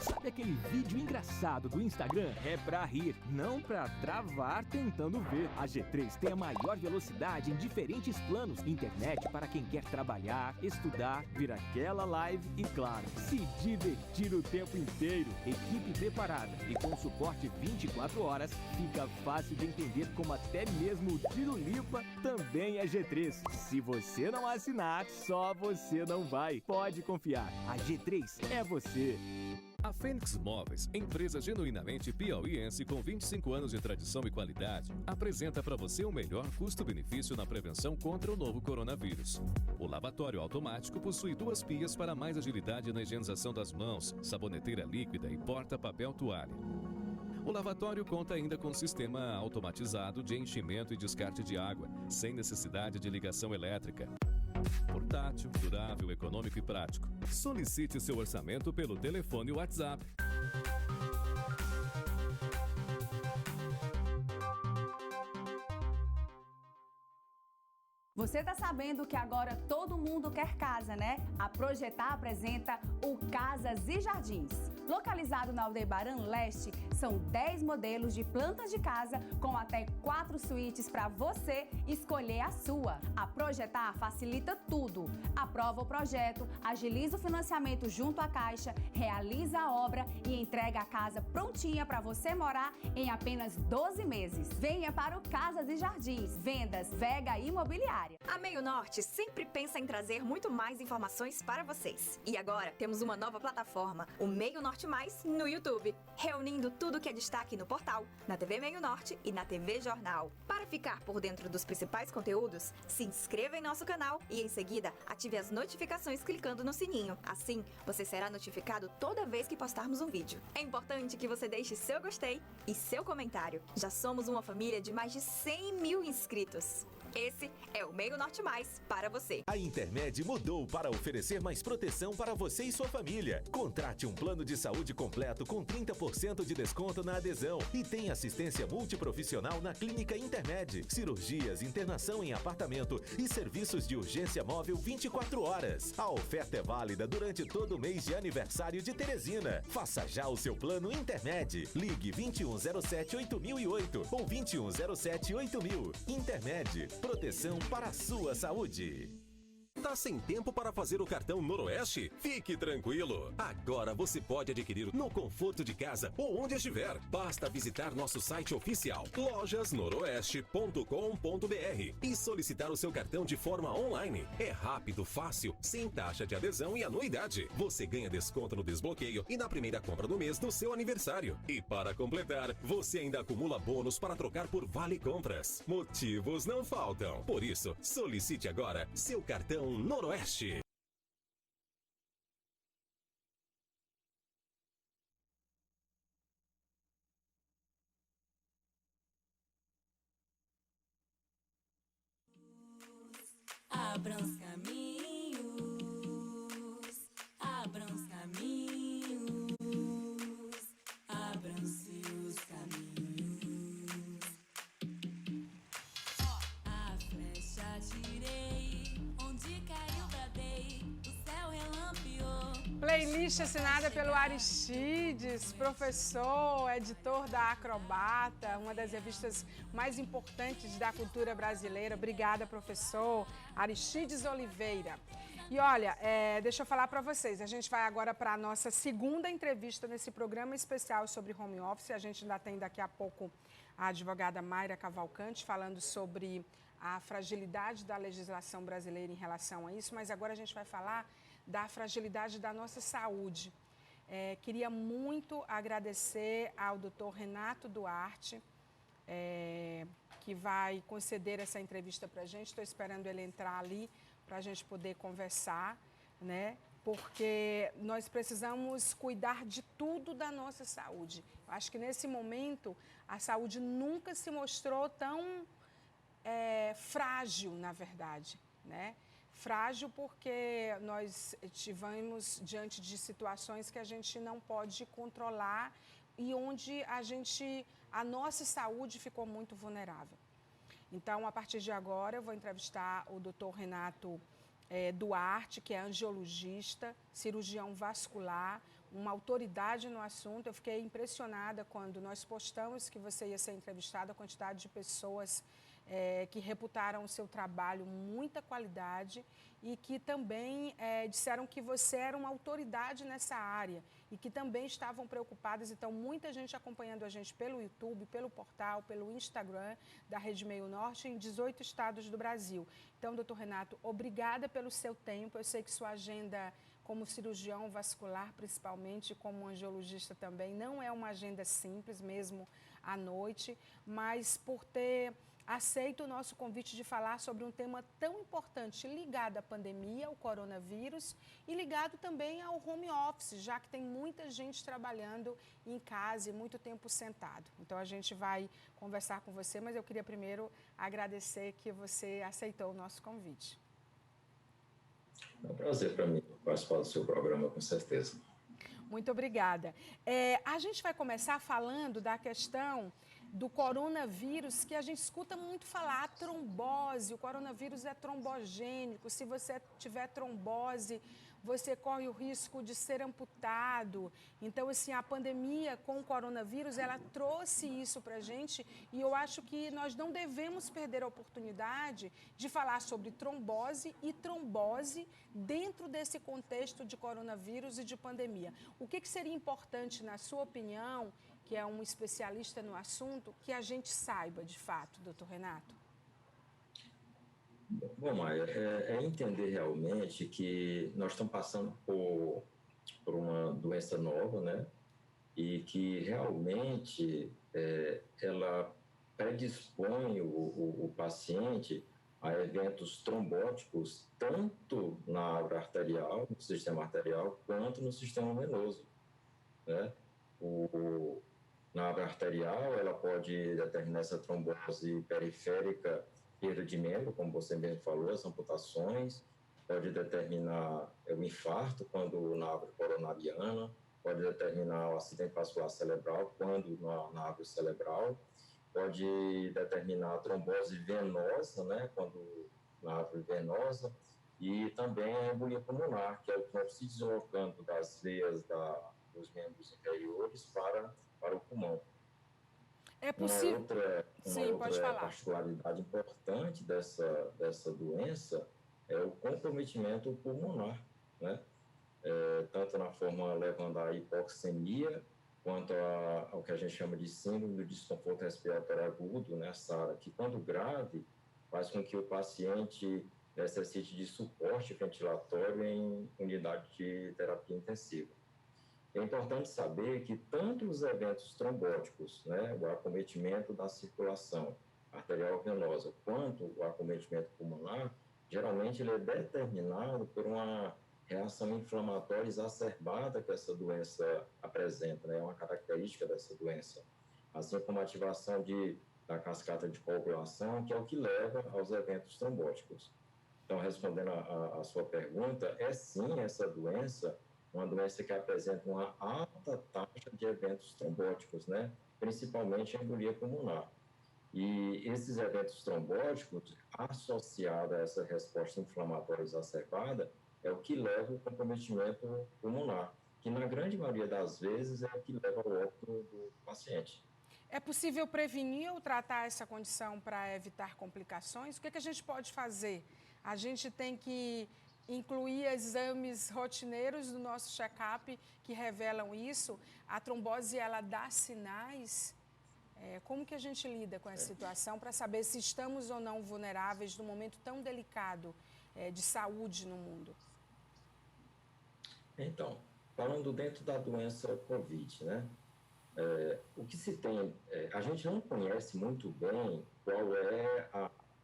Sabe aquele vídeo engraçado do Instagram? É pra rir, não pra travar tentando ver. A G3 tem a maior velocidade em diferentes planos. Internet para quem quer trabalhar, estudar, ver aquela live e, claro, se divertir o tempo inteiro. Equipe preparada e com suporte 24 horas, fica fácil de entender como até mesmo o Tirulipa também é G3. Se você não assinar, só você não vai. Pode confiar, a G3 é você. A Fênix Móveis, empresa genuinamente piauiense com 25 anos de tradição e qualidade, apresenta para você o melhor custo-benefício na prevenção contra o novo coronavírus. O lavatório automático possui 2 pias para mais agilidade na higienização das mãos, saboneteira líquida e porta-papel toalha. O lavatório conta ainda com sistema automatizado de enchimento e descarte de água, sem necessidade de ligação elétrica. Portátil, durável, econômico e prático. Solicite seu orçamento pelo telefone WhatsApp. Você tá sabendo que agora todo mundo quer casa, né? A Projetar apresenta o Casas e Jardins. Localizado na Aldebaran Leste, são 10 modelos de plantas de casa com até 4 suítes para você escolher a sua. A Projetar facilita tudo. Aprova o projeto, agiliza o financiamento junto à Caixa, realiza a obra e entrega a casa prontinha para você morar em apenas 12 meses. Venha para o Casas e Jardins. Vendas Vega Imobiliária. A Meio Norte sempre pensa em trazer muito mais informações para vocês. E agora temos uma nova plataforma, o Meio Norte Mais, no YouTube, reunindo tudo que é destaque no portal, na TV Meio Norte e na TV Jornal. Para ficar por dentro dos principais conteúdos, se inscreva em nosso canal e em seguida ative as notificações clicando no sininho. Assim, você será notificado toda vez que postarmos um vídeo. É importante que você deixe seu gostei e seu comentário. Já somos uma família de mais de 100 mil inscritos. Esse é o Meio Norte Mais para você. A Intermed mudou para oferecer mais proteção para você e sua família. Contrate um plano de saúde completo com 30% de desconto na adesão e tem assistência multiprofissional na Clínica Intermed, cirurgias, internação em apartamento e serviços de urgência móvel 24 horas. A oferta é válida durante todo o mês de aniversário de Teresina. Faça já o seu plano Intermed. Ligue 2107-8008 ou 2107-8000. Intermed. Proteção para a sua saúde. Tá sem tempo para fazer o cartão Noroeste? Fique tranquilo! Agora você pode adquirir no conforto de casa ou onde estiver. Basta visitar nosso site oficial lojasnoroeste.com.br e solicitar o seu cartão de forma online. É rápido, fácil, sem taxa de adesão e anuidade. Você ganha desconto no desbloqueio e na primeira compra do mês do seu aniversário. E para completar, você ainda acumula bônus para trocar por vale compras. Motivos não faltam. Por isso, solicite agora seu cartão Noroeste. Abram os caminhos, abram os caminhos, abram-se os caminhos. A flecha atirei, onde caiu bradei, o céu relampeou. Playlist assinada pelo Aristides, professor, editor da Acrobata, uma das revistas mais importantes da cultura brasileira. Obrigada, professor Aristides Oliveira. E olha, deixa eu falar para vocês, a gente vai agora para a nossa segunda entrevista nesse programa especial sobre home office. A gente ainda tem daqui a pouco a advogada Mayra Cavalcante falando sobre a fragilidade da legislação brasileira em relação a isso, mas agora a gente vai falar da fragilidade da nossa saúde. Queria muito agradecer ao Dr. Renato Duarte, que vai conceder essa entrevista para a gente. Estou esperando ele entrar ali para a gente poder conversar, né? Porque nós precisamos cuidar de tudo da nossa saúde. Eu acho que nesse momento a saúde nunca se mostrou tão frágil, na verdade, né? Frágil porque nós estivemos diante de situações que a gente não pode controlar e onde a nossa saúde ficou muito vulnerável. Então, a partir de agora, eu vou entrevistar o Dr. Renato Duarte, que é angiologista, cirurgião vascular, uma autoridade no assunto. Eu fiquei impressionada quando nós postamos que você ia ser entrevistado, a quantidade de pessoas que reputaram o seu trabalho muita qualidade e que também disseram que você era uma autoridade nessa área e que também estavam preocupadas. Então, muita gente acompanhando a gente pelo YouTube, pelo portal, pelo Instagram da Rede Meio Norte em 18 estados do Brasil. Então, doutor Renato, obrigada pelo seu tempo. Eu sei que sua agenda como cirurgião vascular, principalmente, como angiologista também, não é uma agenda simples, mesmo à noite, mas por ter aceito o nosso convite de falar sobre um tema tão importante ligado à pandemia, ao coronavírus e ligado também ao home office, já que tem muita gente trabalhando em casa e muito tempo sentado. Então, a gente vai conversar com você, mas eu queria primeiro agradecer que você aceitou o nosso convite. É um prazer para mim participar do seu programa, com certeza. Muito obrigada. A gente vai começar falando da questão do coronavírus, que a gente escuta muito falar, a trombose. O coronavírus é trombogênico. Se você tiver trombose, você corre o risco de ser amputado. Então, assim, a pandemia com o coronavírus, ela trouxe isso para a gente e eu acho que nós não devemos perder a oportunidade de falar sobre trombose e trombose dentro desse contexto de coronavírus e de pandemia. O que seria importante, na sua opinião, que é um especialista no assunto, que a gente saiba, de fato, doutor Renato? Bom, Maia, é entender realmente que nós estamos passando por uma doença nova, né? E que realmente ela predispõe o paciente a eventos trombóticos, tanto na árvore arterial, no sistema arterial, quanto no sistema venoso, né? Na árvore arterial, ela pode determinar essa trombose periférica, perda de membro, como você mesmo falou, as amputações, pode determinar o infarto, quando na árvore coronariana, pode determinar o acidente vascular cerebral, quando na árvore cerebral, pode determinar a trombose venosa, né, quando na árvore venosa, e também a embolia pulmonar, que é o trombo se deslocando das veias dos membros inferiores para o pulmão. É possível. Uma outra particularidade importante dessa doença é o comprometimento pulmonar, né? Tanto na forma levando à hipoxemia, quanto ao que a gente chama de síndrome do desconforto respiratório agudo, né, SARA, que quando grave, faz com que o paciente necessite de suporte ventilatório em unidade de terapia intensiva. É importante saber que tanto os eventos trombóticos, né, o acometimento da circulação arterial venosa, quanto o acometimento pulmonar, geralmente ele é determinado por uma reação inflamatória exacerbada que essa doença apresenta, né, é uma característica dessa doença, assim como a ativação da cascata de coagulação, que é o que leva aos eventos trombóticos. Então, respondendo a sua pergunta, sim essa doença uma doença que apresenta uma alta taxa de eventos trombóticos, né? Principalmente a embolia pulmonar. E esses eventos trombóticos, associados a essa resposta inflamatória exacerbada, é o que leva ao comprometimento pulmonar, que na grande maioria das vezes é o que leva ao óbito do paciente. É possível prevenir ou tratar essa condição para evitar complicações? O que a gente pode fazer? A gente tem que incluir exames rotineiros do nosso check-up que revelam isso? A trombose, ela dá sinais? Como que a gente lida com essa situação para saber se estamos ou não vulneráveis num momento tão delicado de saúde no mundo? Então, falando dentro da doença COVID, né? O que se tem, a gente não conhece muito bem qual é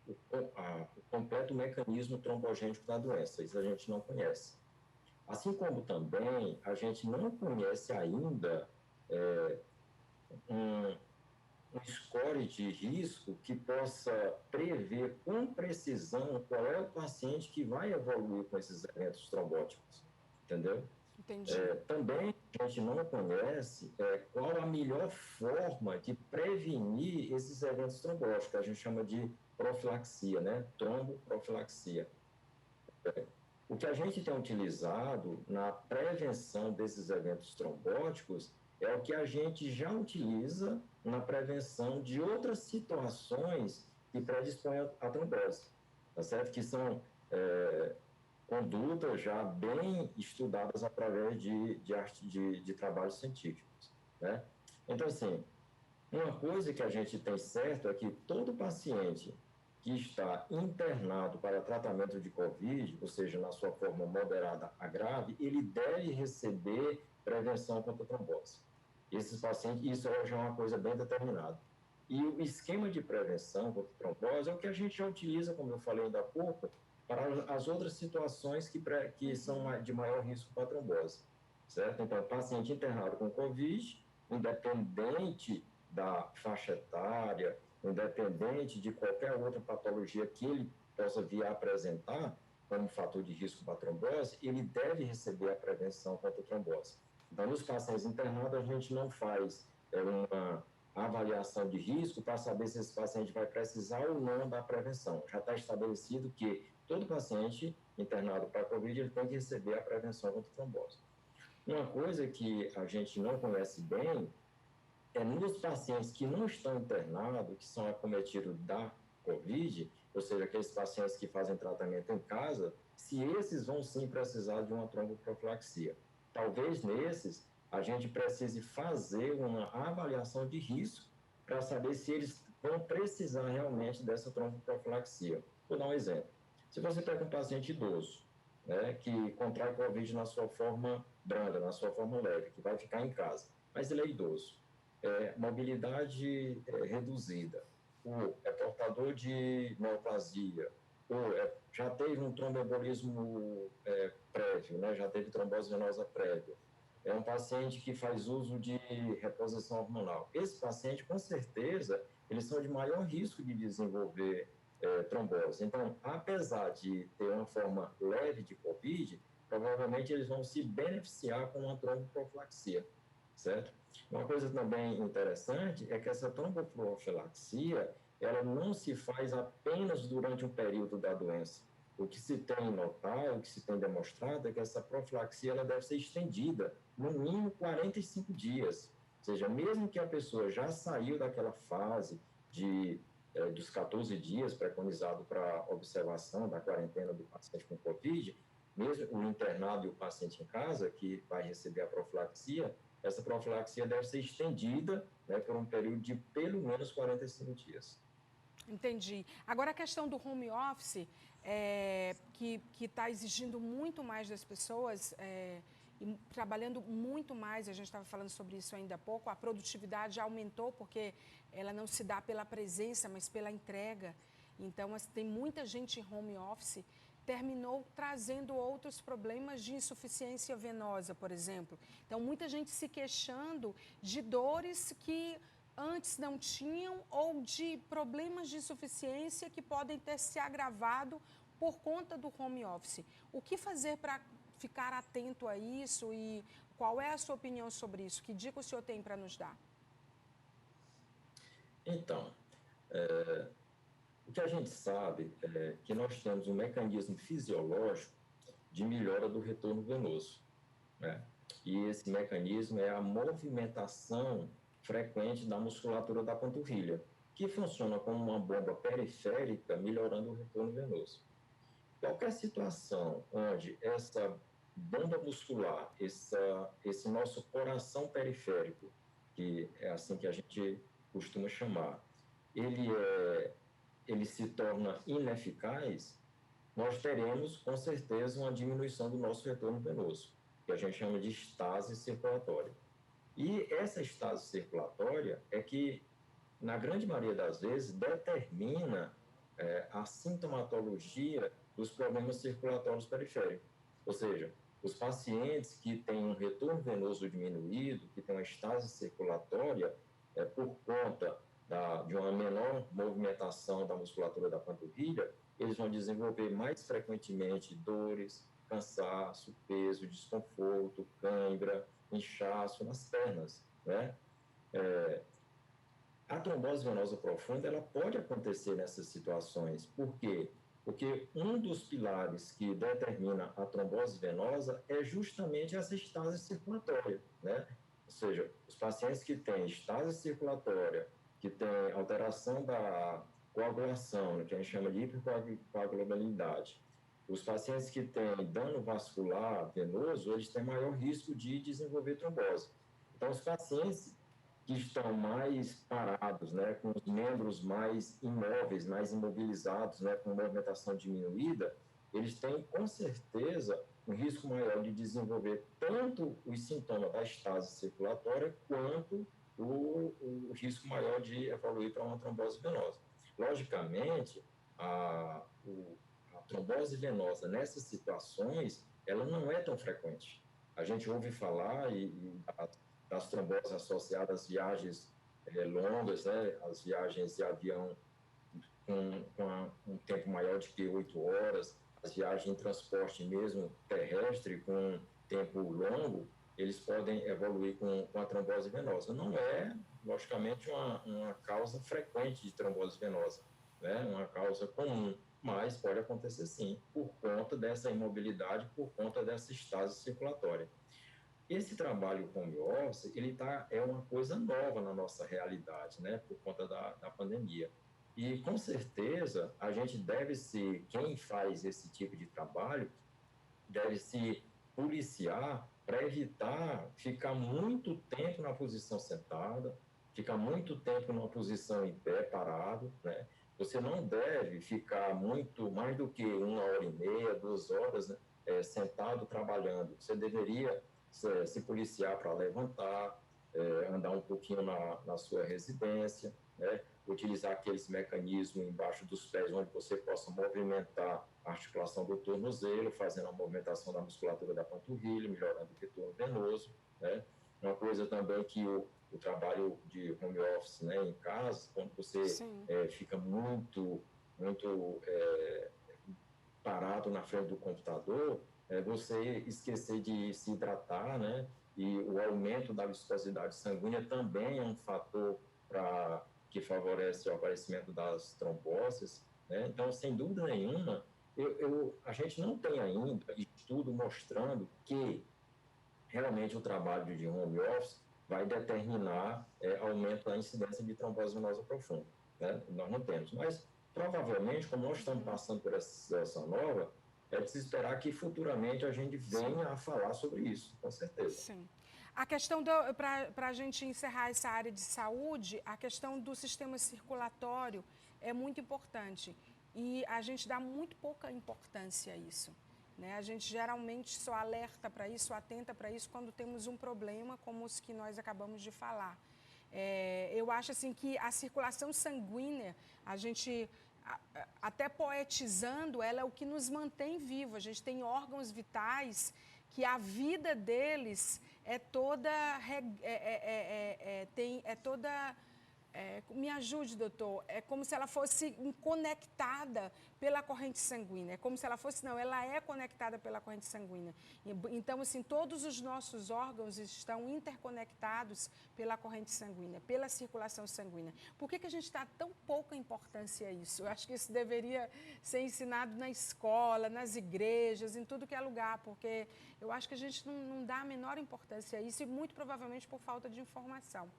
o completo mecanismo trombogênico da doença, isso a gente não conhece. Assim como também a gente não conhece ainda um score de risco que possa prever com precisão qual é o paciente que vai evoluir com esses eventos trombóticos, entendeu? Entendi. Também a gente não conhece qual a melhor forma de prevenir esses eventos trombóticos, que a gente chama de profilaxia, né? Tromboprofilaxia. O que a gente tem utilizado na prevenção desses eventos trombóticos é o que a gente já utiliza na prevenção de outras situações que predispõem à trombose, tá certo? Que são condutas já bem estudadas através de trabalhos científicos, né? Então, assim, uma coisa que a gente tem certo é que todo paciente que está internado para tratamento de COVID, ou seja, na sua forma moderada a grave, ele deve receber prevenção contra a trombose. Esses pacientes, isso já é uma coisa bem determinada. E o esquema de prevenção contra a trombose é o que a gente já utiliza, como eu falei ainda há pouco, para as outras situações que são de maior risco para a trombose, certo? Então, paciente internado com COVID, independente da faixa etária, independente de qualquer outra patologia que ele possa vir a apresentar como fator de risco para a trombose, ele deve receber a prevenção contra a trombose. Então, nos pacientes internados, a gente não faz uma avaliação de risco para saber se esse paciente vai precisar ou não da prevenção. Já está estabelecido que todo paciente internado para a COVID ele tem que receber a prevenção contra a trombose. Uma coisa que a gente não conhece bem é nos pacientes que não estão internados, que são acometidos da COVID, ou seja, aqueles pacientes que fazem tratamento em casa, se esses vão sim precisar de uma tromboprofilaxia. Talvez nesses a gente precise fazer uma avaliação de risco para saber se eles vão precisar realmente dessa tromboprofilaxia. Vou dar um exemplo. Se você pega um paciente idoso, né, que contrai COVID na sua forma branda, na sua forma leve, que vai ficar em casa, mas ele é idoso, mobilidade reduzida, ou é portador de neoplasia, ou já teve um tromboembolismo prévio, né, já teve trombose venosa prévia, é um paciente que faz uso de reposição hormonal. Esse paciente, com certeza, eles são de maior risco de desenvolver trombose. Então, apesar de ter uma forma leve de COVID, provavelmente eles vão se beneficiar com uma tromboprofilaxia, certo? Uma coisa também interessante é que essa tromboprofilaxia, ela não se faz apenas durante um período da doença. O que se tem notado, o que se tem demonstrado é que essa profilaxia ela deve ser estendida no mínimo 45 dias. Ou seja, mesmo que a pessoa já saiu daquela fase dos 14 dias preconizado para observação da quarentena do paciente com COVID, mesmo o internado e o paciente em casa, que vai receber a profilaxia, essa profilaxia deve ser estendida, né, por um período de pelo menos 45 dias. Entendi. Agora, a questão do home office, que está exigindo muito mais das pessoas, e trabalhando muito mais, a gente estava falando sobre isso ainda há pouco, a produtividade aumentou porque ela não se dá pela presença, mas pela entrega. Então, tem muita gente em home office, terminou trazendo outros problemas de insuficiência venosa, por exemplo. Então, muita gente se queixando de dores que antes não tinham ou de problemas de insuficiência que podem ter se agravado por conta do home office. O que fazer para ficar atento a isso e qual é a sua opinião sobre isso? Que dica o senhor tem para nos dar? Então, O que a gente sabe é que nós temos um mecanismo fisiológico de melhora do retorno venoso, né? E esse mecanismo é a movimentação frequente da musculatura da panturrilha, que funciona como uma bomba periférica, melhorando o retorno venoso. Qualquer situação onde essa bomba muscular, esse nosso coração periférico, que é assim que a gente costuma chamar, ele se torna ineficaz, nós teremos, com certeza, uma diminuição do nosso retorno venoso, que a gente chama de estase circulatória. E essa estase circulatória é que, na grande maioria das vezes, determina a sintomatologia dos problemas circulatórios periféricos. Ou seja, os pacientes que têm um retorno venoso diminuído, que têm uma estase circulatória, por conta de uma menor movimentação da musculatura da panturrilha, eles vão desenvolver mais frequentemente dores, cansaço, peso, desconforto, cãibra, inchaço nas pernas, né? A trombose venosa profunda, ela pode acontecer nessas situações. Por quê? Porque um dos pilares que determina a trombose venosa é justamente essa estase circulatória, né? Ou seja, os pacientes que têm estase circulatória, que têm alteração da coagulação, que a gente chama de hipercoagulabilidade, os pacientes que têm dano vascular venoso, eles têm maior risco de desenvolver trombose. Então, os pacientes que estão mais parados, né, com os membros mais imóveis, mais imobilizados, né, com movimentação diminuída, eles têm, com certeza, um risco maior de desenvolver tanto os sintomas da estase circulatória, quanto o risco maior de evoluir para uma trombose venosa. Logicamente, a trombose venosa nessas situações, ela não é tão frequente. A gente ouve falar das tromboses associadas às viagens longas, né? As viagens de avião com um tempo maior de que 8 horas, as viagens em transporte mesmo terrestre com tempo longo, eles podem evoluir com a trombose venosa. Não é, logicamente, uma causa frequente de trombose venosa, né? Uma causa comum, mas pode acontecer sim, por conta dessa imobilidade, por conta dessa estase circulatória. Esse trabalho home office, é uma coisa nova na nossa realidade, né? Por conta da pandemia. E, com certeza, a gente quem faz esse tipo de trabalho, deve se policiar para evitar ficar muito tempo na posição sentada, ficar muito tempo numa posição em pé, parado, né? Você não deve ficar muito, mais do que 1h30, 2 horas, né, sentado trabalhando. Você deveria se policiar para levantar, andar um pouquinho na sua residência, né? Utilizar aqueles mecanismos embaixo dos pés, onde você possa movimentar a articulação do tornozelo, fazendo a movimentação da musculatura da panturrilha, melhorando o retorno venoso, né? Uma coisa também que o trabalho de home office, né, em casa, quando você fica muito parado na frente do computador, você esquecer de se hidratar, né? E o aumento da viscosidade sanguínea também é um fator que favorece o aparecimento das tromboses, né? Então, sem dúvida nenhuma, a gente não tem ainda estudo mostrando que realmente o trabalho de home office vai determinar aumento da incidência de trombose venosa profunda, né? Nós não temos, mas provavelmente, como nós estamos passando por essa situação nova, é de se esperar que futuramente a gente venha a falar sobre isso, com certeza. Sim. A questão, para a gente encerrar essa área de saúde, a questão do sistema circulatório é muito importante e a gente dá muito pouca importância a isso, né? A gente geralmente só alerta para isso, atenta para isso quando temos um problema como os que nós acabamos de falar. Eu acho assim que a circulação sanguínea, a gente, até poetizando, ela é o que nos mantém vivo. A gente tem órgãos vitais que a vida deles é toda Me ajude, doutor. É como se ela fosse conectada pela corrente sanguínea. É como se ela fosse, não, ela é conectada pela corrente sanguínea. Então, assim, todos os nossos órgãos estão interconectados pela corrente sanguínea, pela circulação sanguínea. Por que a gente dá tão pouca importância a isso? Eu acho que isso deveria ser ensinado na escola, nas igrejas, em tudo que é lugar, porque eu acho que a gente não dá a menor importância a isso e muito provavelmente por falta de informação.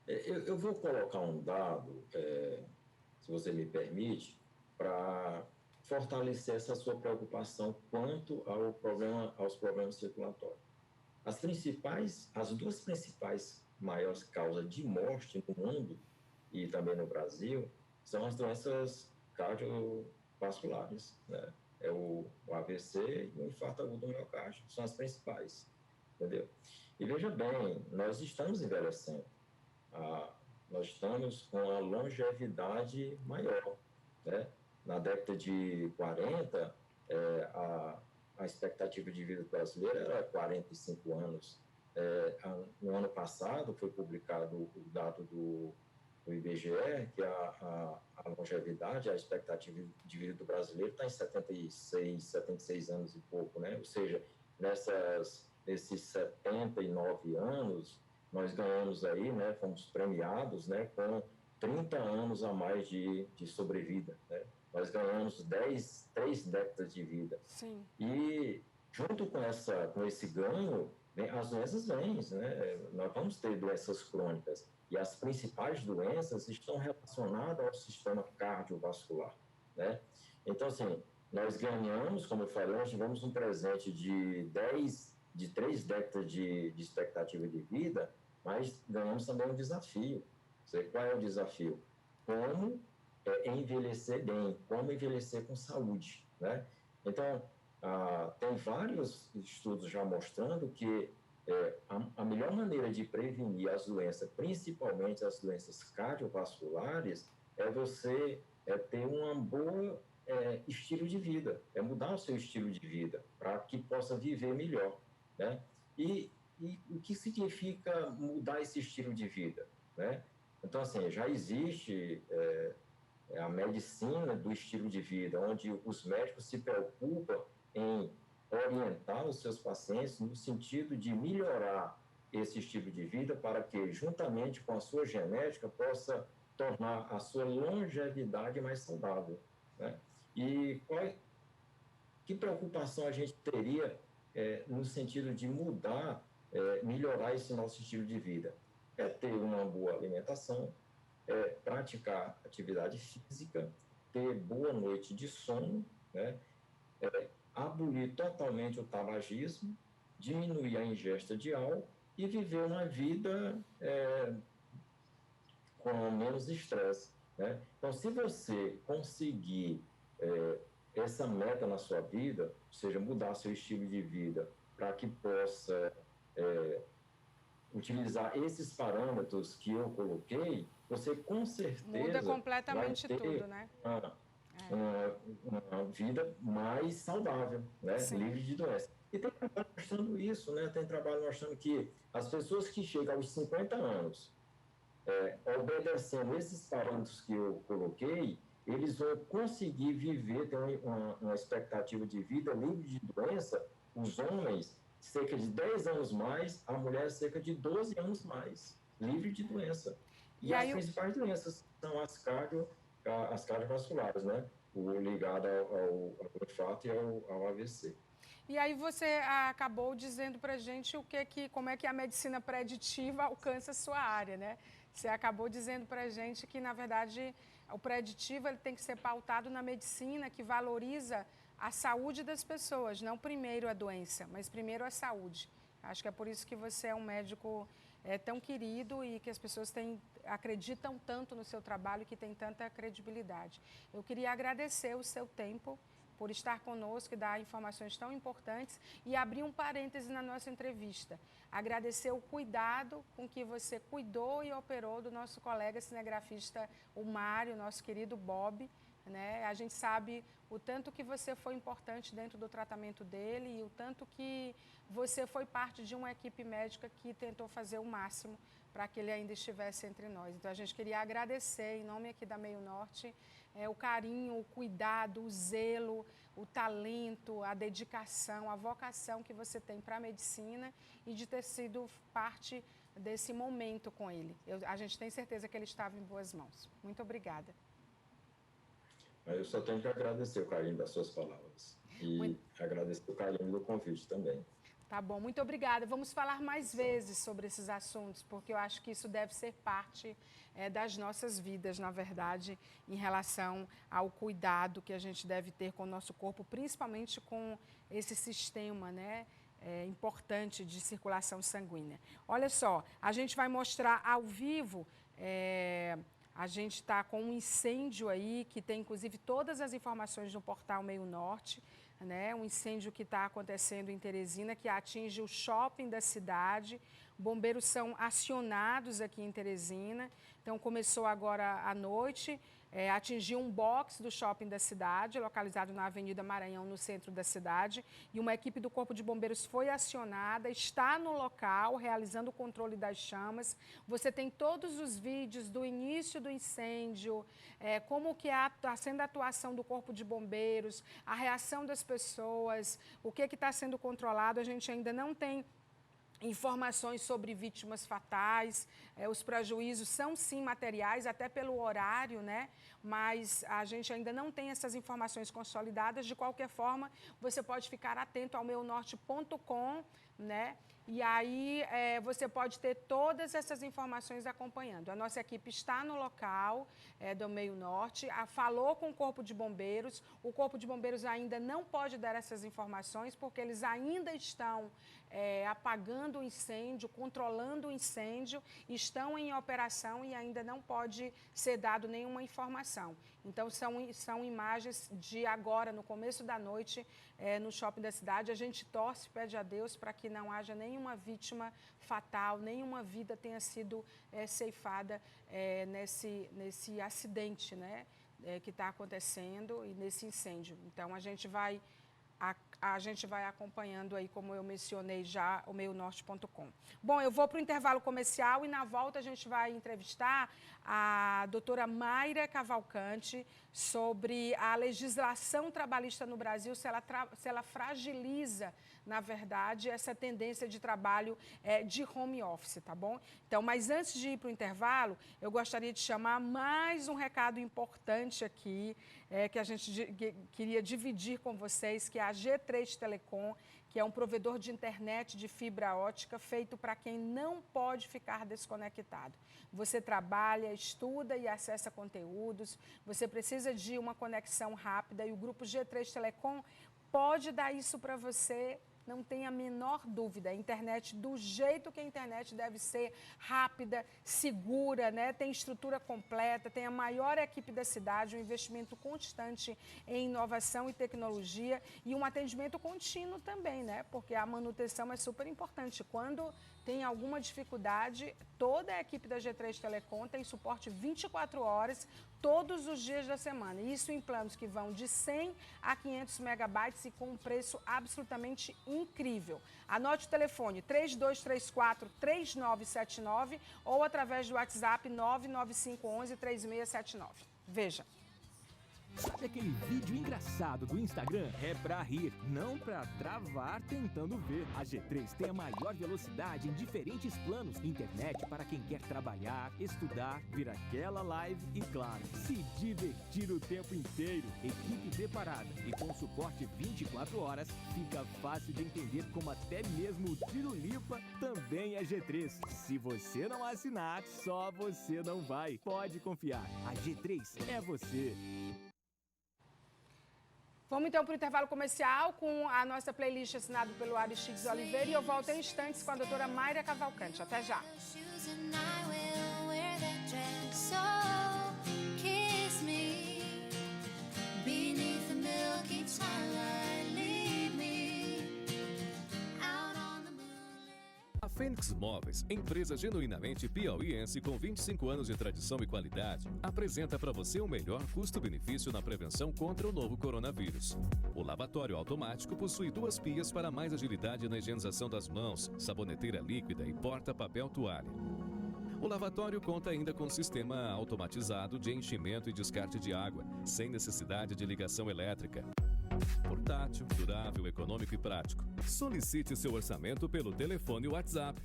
Eu vou colocar um dado, se você me permite, para fortalecer essa sua preocupação quanto aos problemas circulatórios. As duas principais maiores causas de morte no mundo e também no Brasil são as doenças cardiovasculares, né? É o AVC e o infarto agudo do miocárdio, são as principais, entendeu? E veja bem, nós estamos envelhecendo, nós estamos com a longevidade maior, né? Na década de 40, a expectativa de vida brasileira era 45 anos. No ano passado foi publicado o dado do IBGE, que a longevidade, a expectativa de vida do brasileiro está em 76 anos e pouco, né? Ou seja, nesses 79 anos, nós ganhamos aí, né, fomos premiados, né, com 30 anos a mais de sobrevida, né? Nós ganhamos 3 décadas de vida. Sim. E junto com esse ganho, as doenças vêm, né? Nós vamos ter doenças crônicas. E as principais doenças estão relacionadas ao sistema cardiovascular, né? Então, assim, nós ganhamos, como eu falei, nós tivemos um presente de 3 décadas de expectativa de vida, mas ganhamos também um desafio. Qual é o desafio? Como envelhecer bem, como envelhecer com saúde, né? Então, tem vários estudos já mostrando que a melhor maneira de prevenir as doenças, principalmente as doenças cardiovasculares, é você ter um bom estilo de vida, mudar o seu estilo de vida para que possa viver melhor, né? E o que significa mudar esse estilo de vida, né? Então, assim, já existe a medicina do estilo de vida, onde os médicos se preocupam em orientar os seus pacientes no sentido de melhorar esse estilo de vida para que, juntamente com a sua genética, possa tornar a sua longevidade mais saudável, né? E que preocupação a gente teria no sentido de melhorar esse nosso estilo de vida? É ter uma boa alimentação, praticar atividade física, ter boa noite de sono, né? Abolir totalmente o tabagismo, diminuir a ingesta de álcool e viver uma vida com menos estresse, né? Então, se você conseguir essa meta na sua vida, ou seja, mudar seu estilo de vida para que possa utilizar esses parâmetros que eu coloquei, você com certeza muda completamente vai ter tudo, né? Uma vida mais saudável, né? Livre de doença. E tem trabalho mostrando isso, né? Tem trabalho mostrando que as pessoas que chegam aos 50 anos, obedecendo esses parâmetros que eu coloquei, eles vão conseguir viver, ter uma expectativa de vida livre de doença, os homens, cerca de 10 anos mais, a mulher, cerca de 12 anos mais, livre de doença. E as principais doenças são as cardiovasculares, né? O ligado ao infarto e ao AVC. E aí você acabou dizendo para a gente como é que a medicina preditiva alcança a sua área, né? Você acabou dizendo para a gente que, na verdade, o preditivo ele tem que ser pautado na medicina que valoriza a saúde das pessoas, não primeiro a doença, mas primeiro a saúde. Acho que é por isso que você é um médico tão querido e que as pessoas acreditam tanto no seu trabalho e que tem tanta credibilidade. Eu queria agradecer o seu tempo por estar conosco e dar informações tão importantes e abrir um parêntese na nossa entrevista. Agradecer o cuidado com que você cuidou e operou do nosso colega cinegrafista, o Mário, nosso querido Bob, né? A gente sabe o tanto que você foi importante dentro do tratamento dele e o tanto que você foi parte de uma equipe médica que tentou fazer o máximo para que ele ainda estivesse entre nós. Então, a gente queria agradecer, em nome aqui da Meio Norte, o carinho, o cuidado, o zelo, o talento, a dedicação, a vocação que você tem para a medicina e de ter sido parte desse momento com ele. A gente tem certeza que ele estava em boas mãos. Muito obrigada. Eu só tenho que agradecer o carinho das suas palavras e agradecer o carinho do convite também. Tá bom, muito obrigada. Vamos falar mais vezes sobre esses assuntos, porque eu acho que isso deve ser parte das nossas vidas, na verdade, em relação ao cuidado que a gente deve ter com o nosso corpo, principalmente com esse sistema, né, importante de circulação sanguínea. Olha só, a gente vai mostrar ao vivo, a gente está com um incêndio aí, que tem inclusive todas as informações no portal Meio Norte, né? Um incêndio que está acontecendo em Teresina, que atinge o shopping da cidade. Bombeiros são acionados aqui em Teresina. Então, começou agora à noite, atingiu um box do shopping da cidade, localizado na Avenida Maranhão, no centro da cidade. E uma equipe do Corpo de Bombeiros foi acionada, está no local, realizando o controle das chamas. Você tem todos os vídeos do início do incêndio, como que está sendo a atuação do Corpo de Bombeiros, a reação das pessoas, o que está sendo controlado. A gente ainda não tem informações sobre vítimas fatais, os prejuízos são sim materiais, até pelo horário, né? Mas a gente ainda não tem essas informações consolidadas. De qualquer forma, você pode ficar atento ao meunorte.com, né? E aí você pode ter todas essas informações acompanhando. A nossa equipe está no local do Meio Norte, falou com o Corpo de Bombeiros. O Corpo de Bombeiros ainda não pode dar essas informações, porque eles ainda estão apagando o incêndio, controlando o incêndio, estão em operação e ainda não pode ser dado nenhuma informação. Então, são imagens de agora, no começo da noite, no shopping da cidade. A gente torce, pede a Deus para que não haja nenhuma vítima fatal, nenhuma vida tenha sido ceifada nesse acidente, né, que está acontecendo e nesse incêndio. Então, a gente vai acompanhando aí, como eu mencionei já, o meunorte.com. Bom, eu vou para o intervalo comercial e na volta a gente vai entrevistar a doutora Mayra Cavalcante sobre a legislação trabalhista no Brasil, se ela fragiliza, na verdade, essa tendência de trabalho de home office, tá bom? Então, mas antes de ir para o intervalo, eu gostaria de chamar mais um recado importante aqui, que a gente queria dividir com vocês, que é a G3 Telecom, que é um provedor de internet de fibra ótica feito para quem não pode ficar desconectado. Você trabalha, estuda e acessa conteúdos, você precisa de uma conexão rápida e o grupo G3 Telecom pode dar isso para você. Não tem a menor dúvida, a internet do jeito que a internet deve ser, rápida, segura, né? Tem estrutura completa, tem a maior equipe da cidade, um investimento constante em inovação e tecnologia e um atendimento contínuo também, né? Porque a manutenção é super importante. Quando tem alguma dificuldade, toda a equipe da G3 Telecom tem suporte 24 horas, todos os dias da semana. Isso em planos que vão de 100 a 500 megabytes e com um preço absolutamente incrível. Anote o telefone 3234-3979 ou através do WhatsApp 99511-3679. Veja. Sabe aquele vídeo engraçado do Instagram? É pra rir, não pra travar tentando ver. A G3 tem a maior velocidade em diferentes planos. Internet para quem quer trabalhar, estudar, vir aquela live e, claro, se divertir o tempo inteiro. Equipe preparada e com suporte 24 horas, fica fácil de entender como até mesmo o Tirulipa também é G3. Se você não assinar, só você não vai. Pode confiar, a G3 é você. Vamos então para o intervalo comercial com a nossa playlist assinada pelo Aristides Oliveira e eu volto em instantes com a doutora Mayra Cavalcante. Até já! A Fênix Móveis, empresa genuinamente piauiense com 25 anos de tradição e qualidade, apresenta para você o melhor custo-benefício na prevenção contra o novo coronavírus. O lavatório automático possui 2 pias para mais agilidade na higienização das mãos, saboneteira líquida e porta-papel toalha. O lavatório conta ainda com sistema automatizado de enchimento e descarte de água, sem necessidade de ligação elétrica. Portátil, durável, econômico e prático. Solicite seu orçamento pelo telefone WhatsApp.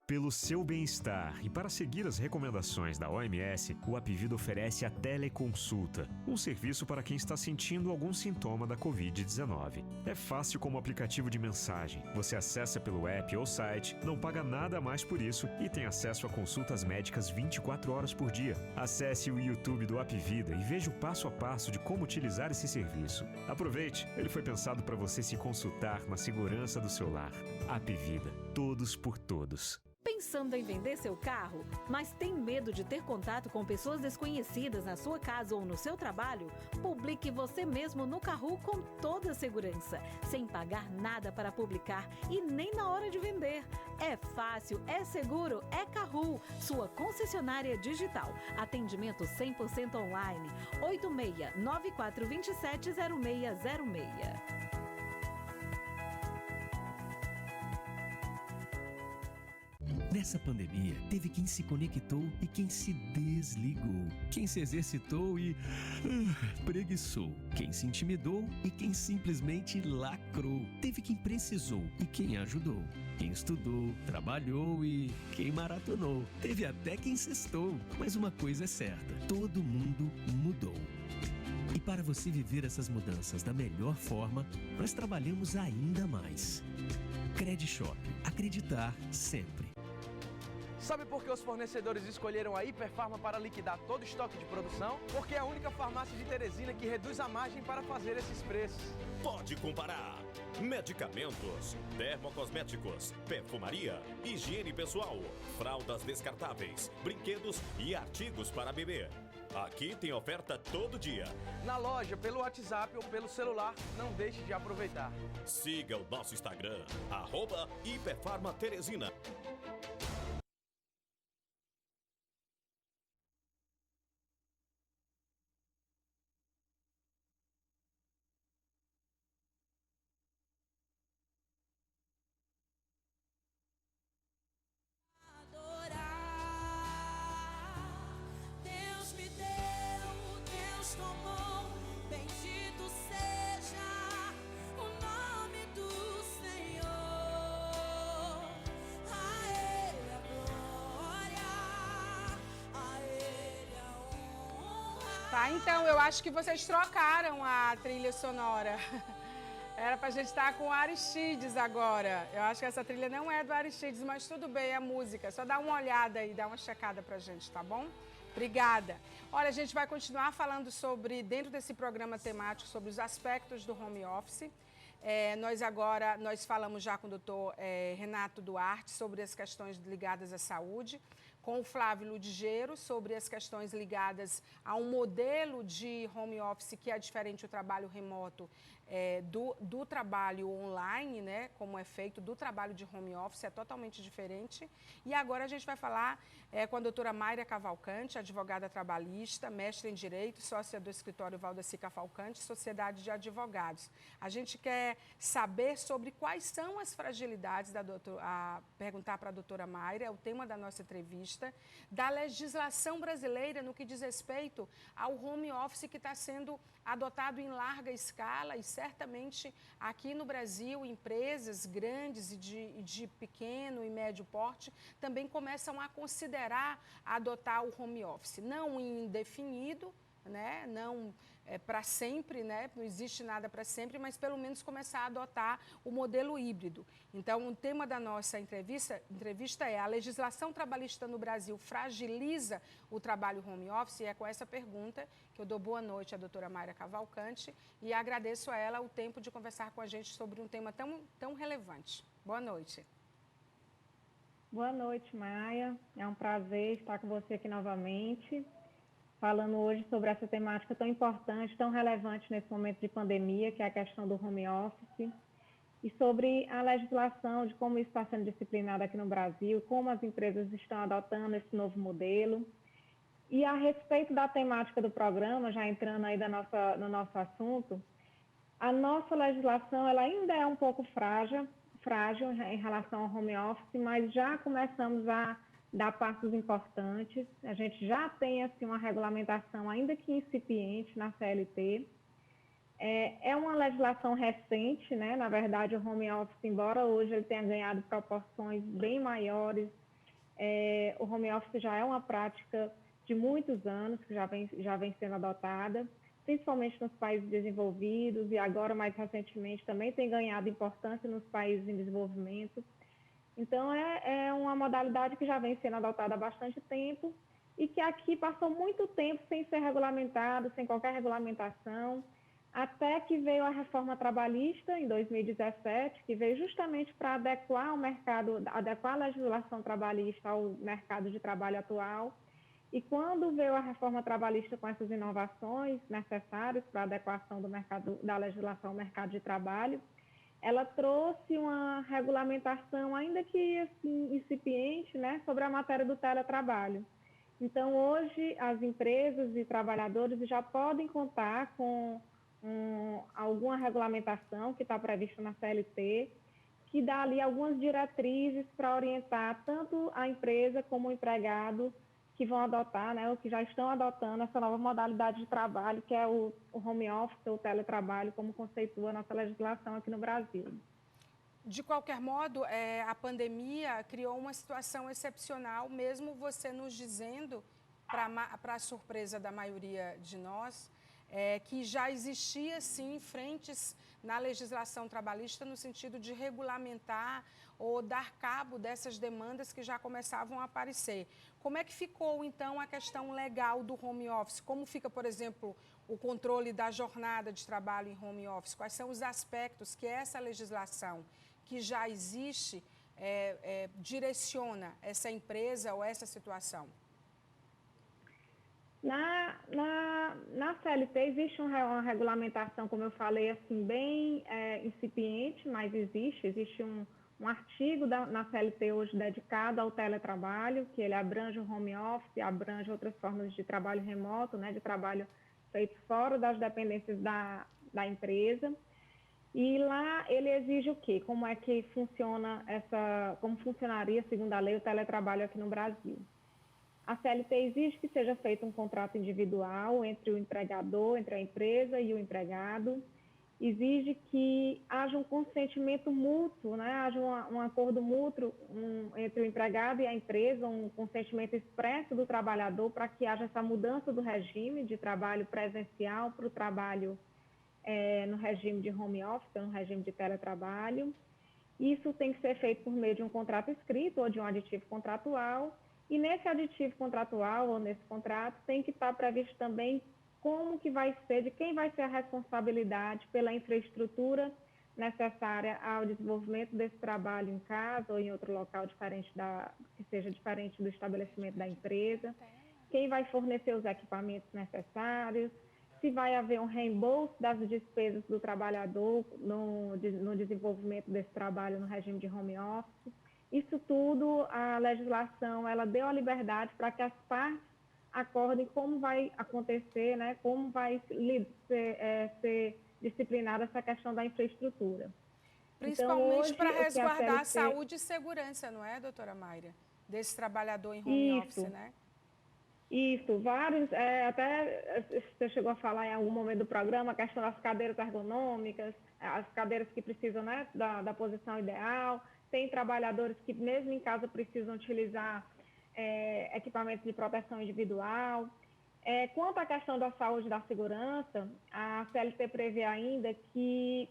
Pelo seu bem-estar e para seguir as recomendações da OMS, o Apivida oferece a teleconsulta, um serviço para quem está sentindo algum sintoma da Covid-19. É fácil como aplicativo de mensagem. Você acessa pelo app ou site, não paga nada a mais por isso e tem acesso a consultas médicas 24 horas por dia. Acesse o YouTube do Apivida e veja o passo a passo de como utilizar esse serviço. Aproveite, ele foi pensado para você se consultar na segurança do seu lar. Apivida, todos por todos. Pensando em vender seu carro, mas tem medo de ter contato com pessoas desconhecidas na sua casa ou no seu trabalho? Publique você mesmo no Carru com toda a segurança, sem pagar nada para publicar e nem na hora de vender. É fácil, é seguro, é Carru, sua concessionária digital. Atendimento 100% online. 86-9427-0606. Nessa pandemia, teve quem se conectou e quem se desligou. Quem se exercitou e preguiçou. Quem se intimidou e quem simplesmente lacrou. Teve quem precisou e quem ajudou. Quem estudou, trabalhou e quem maratonou. Teve até quem cestou. Mas uma coisa é certa, todo mundo mudou. E para você viver essas mudanças da melhor forma, nós trabalhamos ainda mais. Credishop. Acreditar sempre. Sabe por que os fornecedores escolheram a Hiperfarma para liquidar todo o estoque de produção? Porque é a única farmácia de Teresina que reduz a margem para fazer esses preços. Pode comparar. Medicamentos, dermocosméticos, perfumaria, higiene pessoal, fraldas descartáveis, brinquedos e artigos para bebê. Aqui tem oferta todo dia. Na loja, pelo WhatsApp ou pelo celular, não deixe de aproveitar. Siga o nosso Instagram, @Hiperfarma-Teresina. Tá, então eu acho que vocês trocaram a trilha sonora. Era pra gente estar com o Aristides agora. Eu acho que essa trilha não é do Aristides, mas tudo bem, é música. Só dá uma olhada aí, dá uma checada pra gente, tá bom? Obrigada. Olha, a gente vai continuar falando sobre, dentro desse programa temático, sobre os aspectos do home office. Nós falamos já com o doutor Renato Duarte sobre as questões ligadas à saúde, com o Flávio Ludigero sobre as questões ligadas a um modelo de home office que é diferente do trabalho remoto, do trabalho online, né, como é feito, do trabalho de home office, é totalmente diferente. E agora a gente vai falar com a doutora Mayra Cavalcante, advogada trabalhista, mestre em Direito, sócia do escritório Valdeci Cavalcante, Sociedade de Advogados. A gente quer saber sobre quais são as fragilidades, perguntar para a doutora Mayra, é o tema da nossa entrevista, da legislação brasileira no que diz respeito ao home office que está sendo adotado em larga escala e certamente aqui no Brasil empresas grandes e de pequeno e médio porte também começam a considerar adotar o home office, não indefinido, né? Não para sempre, né? Não existe nada para sempre, mas pelo menos começar a adotar o modelo híbrido. Então, o tema da nossa entrevista é: a legislação trabalhista no Brasil fragiliza o trabalho home office? E é com essa pergunta que eu dou boa noite à doutora Mayra Cavalcante e agradeço a ela o tempo de conversar com a gente sobre um tema tão relevante. Boa noite. Boa noite, Maia. É um prazer estar com você aqui novamente, falando hoje sobre essa temática tão importante, tão relevante nesse momento de pandemia, que é a questão do home office, e sobre a legislação, de como isso está sendo disciplinado aqui no Brasil, como as empresas estão adotando esse novo modelo. E a respeito da temática do programa, já entrando aí no nosso assunto, A nossa legislação ela ainda é um pouco frágil em relação ao home office, mas já começamos a dar passos importantes. A gente já tem assim, uma regulamentação, ainda que incipiente, na CLT. É uma legislação recente, né? Na verdade, o home office, embora hoje ele tenha ganhado proporções bem maiores, o home office já é uma prática de muitos anos, que já vem sendo adotada, principalmente nos países desenvolvidos, e agora, mais recentemente, também tem ganhado importância nos países em desenvolvimento. Então, é uma modalidade que já vem sendo adotada há bastante tempo e que aqui passou muito tempo sem ser regulamentado, sem qualquer regulamentação, até que veio a reforma trabalhista, em 2017, que veio justamente para adequar a legislação trabalhista ao mercado de trabalho atual. E quando veio a reforma trabalhista com essas inovações necessárias para a adequação da legislação ao mercado de trabalho, ela trouxe uma regulamentação, ainda que assim, incipiente, né, sobre a matéria do teletrabalho. Então, hoje, as empresas e trabalhadores já podem contar com alguma regulamentação que está prevista na CLT, que dá ali algumas diretrizes para orientar tanto a empresa como o empregado que vão adotar, né, ou que já estão adotando essa nova modalidade de trabalho, que é o home office, ou o teletrabalho, como conceitua a nossa legislação aqui no Brasil. De qualquer modo, a pandemia criou uma situação excepcional, mesmo você nos dizendo, para a surpresa da maioria de nós, que já existia, sim, frentes na legislação trabalhista no sentido de regulamentar ou dar cabo dessas demandas que já começavam a aparecer. Como é que ficou, então, a questão legal do home office? Como fica, por exemplo, o controle da jornada de trabalho em home office? Quais são os aspectos que essa legislação que já existe direciona essa empresa ou essa situação? Na CLT existe uma regulamentação, como eu falei, assim, bem incipiente, mas existe um artigo na CLT hoje dedicado ao teletrabalho, que ele abrange o home office, abrange outras formas de trabalho remoto, né, de trabalho feito fora das dependências da empresa. E lá ele exige o quê? Como é que funciona como funcionaria, segundo a lei, o teletrabalho aqui no Brasil? A CLT exige que seja feito um contrato individual entre o empregador, entre a empresa e o empregado. Exige que haja um consentimento mútuo, né? Haja um acordo mútuo entre o empregado e a empresa, um consentimento expresso do trabalhador para que haja essa mudança do regime de trabalho presencial para o trabalho no regime de home office, no regime de teletrabalho. Isso tem que ser feito por meio de um contrato escrito ou de um aditivo contratual. E nesse aditivo contratual ou nesse contrato tem que estar previsto também como que vai ser, de quem vai ser a responsabilidade pela infraestrutura necessária ao desenvolvimento desse trabalho em casa ou em outro local diferente que seja diferente do estabelecimento da empresa, quem vai fornecer os equipamentos necessários, se vai haver um reembolso das despesas do trabalhador no desenvolvimento desse trabalho no regime de home office. Isso tudo, a legislação, ela deu a liberdade para que as partes acordem como vai acontecer, né, como vai ser disciplinada essa questão da infraestrutura. Principalmente então, para resguardar a saúde e segurança, não é, doutora Mayra? Desse trabalhador em home office, né? Isso, vários, até você chegou a falar em algum momento do programa, a questão das cadeiras ergonômicas, as cadeiras que precisam, né, da posição ideal. Tem trabalhadores que, mesmo em casa, precisam utilizar equipamentos de proteção individual. Quanto à questão da saúde e da segurança, a CLT prevê ainda que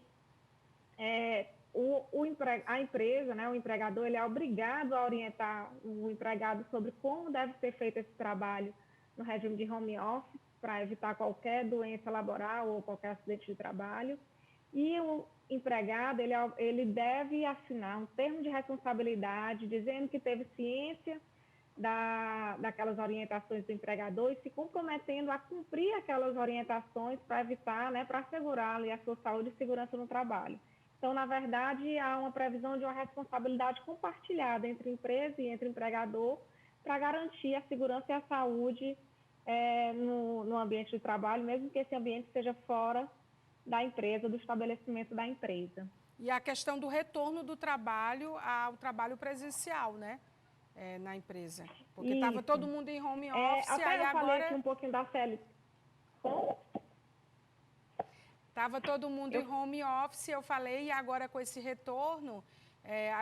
a empresa, né, o empregador, ele é obrigado a orientar o empregado sobre como deve ser feito esse trabalho no regime de home office, para evitar qualquer doença laboral ou qualquer acidente de trabalho. E o empregado, ele deve assinar um termo de responsabilidade dizendo que teve ciência daquelas orientações do empregador e se comprometendo a cumprir aquelas orientações para evitar, né, para assegurar ali a sua saúde e segurança no trabalho. Então, na verdade, há uma previsão de uma responsabilidade compartilhada entre empresa e entre empregador para garantir a segurança e a saúde no ambiente de trabalho, mesmo que esse ambiente seja fora da empresa, do estabelecimento da empresa. E a questão do retorno do trabalho ao trabalho presencial, né? Na empresa. Porque estava todo mundo em home office, até aí eu agora... falei aqui um pouquinho da CLT. Estava todo mundo em home office, eu falei, e agora com esse retorno,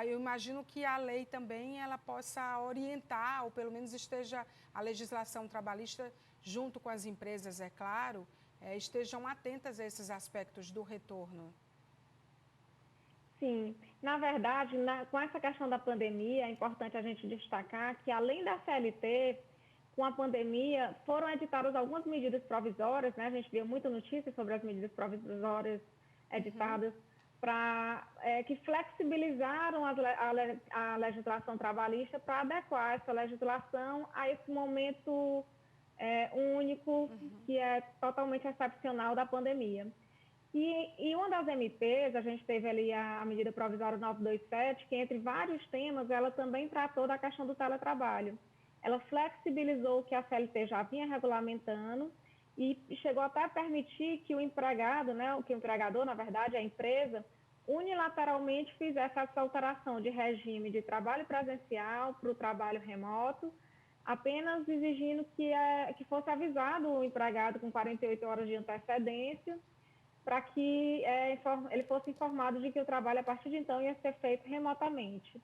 eu imagino que a lei também ela possa orientar, ou pelo menos esteja a legislação trabalhista, junto com as empresas, é claro, estejam atentas a esses aspectos do retorno. Sim, na verdade, com essa questão da pandemia, é importante a gente destacar que, além da CLT, com a pandemia, foram editadas algumas medidas provisórias, né? A gente viu muita notícia sobre as medidas provisórias editadas, que flexibilizaram a legislação trabalhista para adequar essa legislação a esse momento único, que é totalmente excepcional da pandemia. E uma das MPs, a gente teve ali a medida provisória 927, que entre vários temas, ela também tratou da questão do teletrabalho. Ela flexibilizou o que a CLT já vinha regulamentando e chegou até a permitir que o empregado, né, que o empregador, na verdade, a empresa, unilateralmente fizesse essa alteração de regime de trabalho presencial para o trabalho remoto, apenas exigindo que fosse avisado o empregado com 48 horas de antecedência, para que ele fosse informado de que o trabalho, a partir de então, ia ser feito remotamente.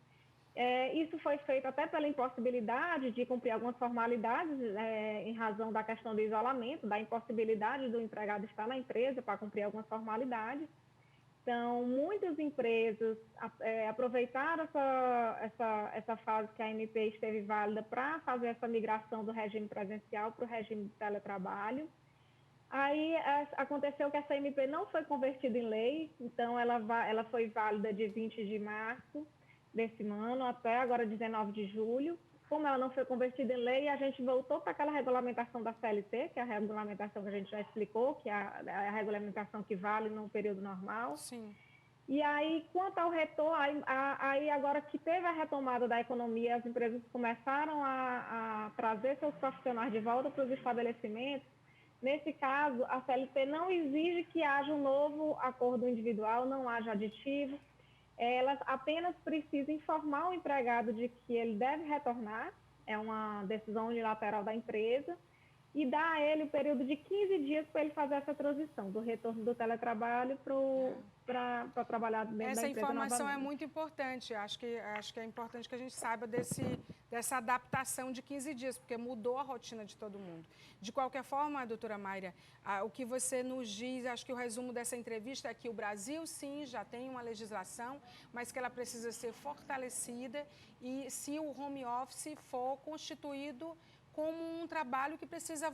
Isso foi feito até pela impossibilidade de cumprir algumas formalidades em razão da questão do isolamento, da impossibilidade do empregado estar na empresa para cumprir algumas formalidades. Então, muitas empresas aproveitaram essa fase que a MP esteve válida para fazer essa migração do regime presencial para o regime de teletrabalho. Aí aconteceu que essa MP não foi convertida em lei, então ela foi válida de 20 de março desse ano até agora 19 de julho. Como ela não foi convertida em lei, a gente voltou para aquela regulamentação da CLT, que é a regulamentação que a gente já explicou, que é a regulamentação que vale no período normal. Sim. E aí, quanto ao retorno, aí agora que teve a retomada da economia, as empresas começaram a trazer seus profissionais de volta para os estabelecimentos. Nesse caso, a CLT não exige que haja um novo acordo individual, não haja aditivo. Ela apenas precisa informar o empregado de que ele deve retornar, é uma decisão unilateral da empresa, e dar a ele o período de 15 dias para ele fazer essa transição, do retorno do teletrabalho para trabalhar dentro da empresa. Essa informação novamente. É muito importante. Acho que é importante que a gente saiba dessa adaptação de 15 dias, porque mudou a rotina de todo mundo. De qualquer forma, doutora Mayra, o que você nos diz, acho que o resumo dessa entrevista é que o Brasil, sim, já tem uma legislação, mas que ela precisa ser fortalecida e se o home office for constituído como um trabalho que precisa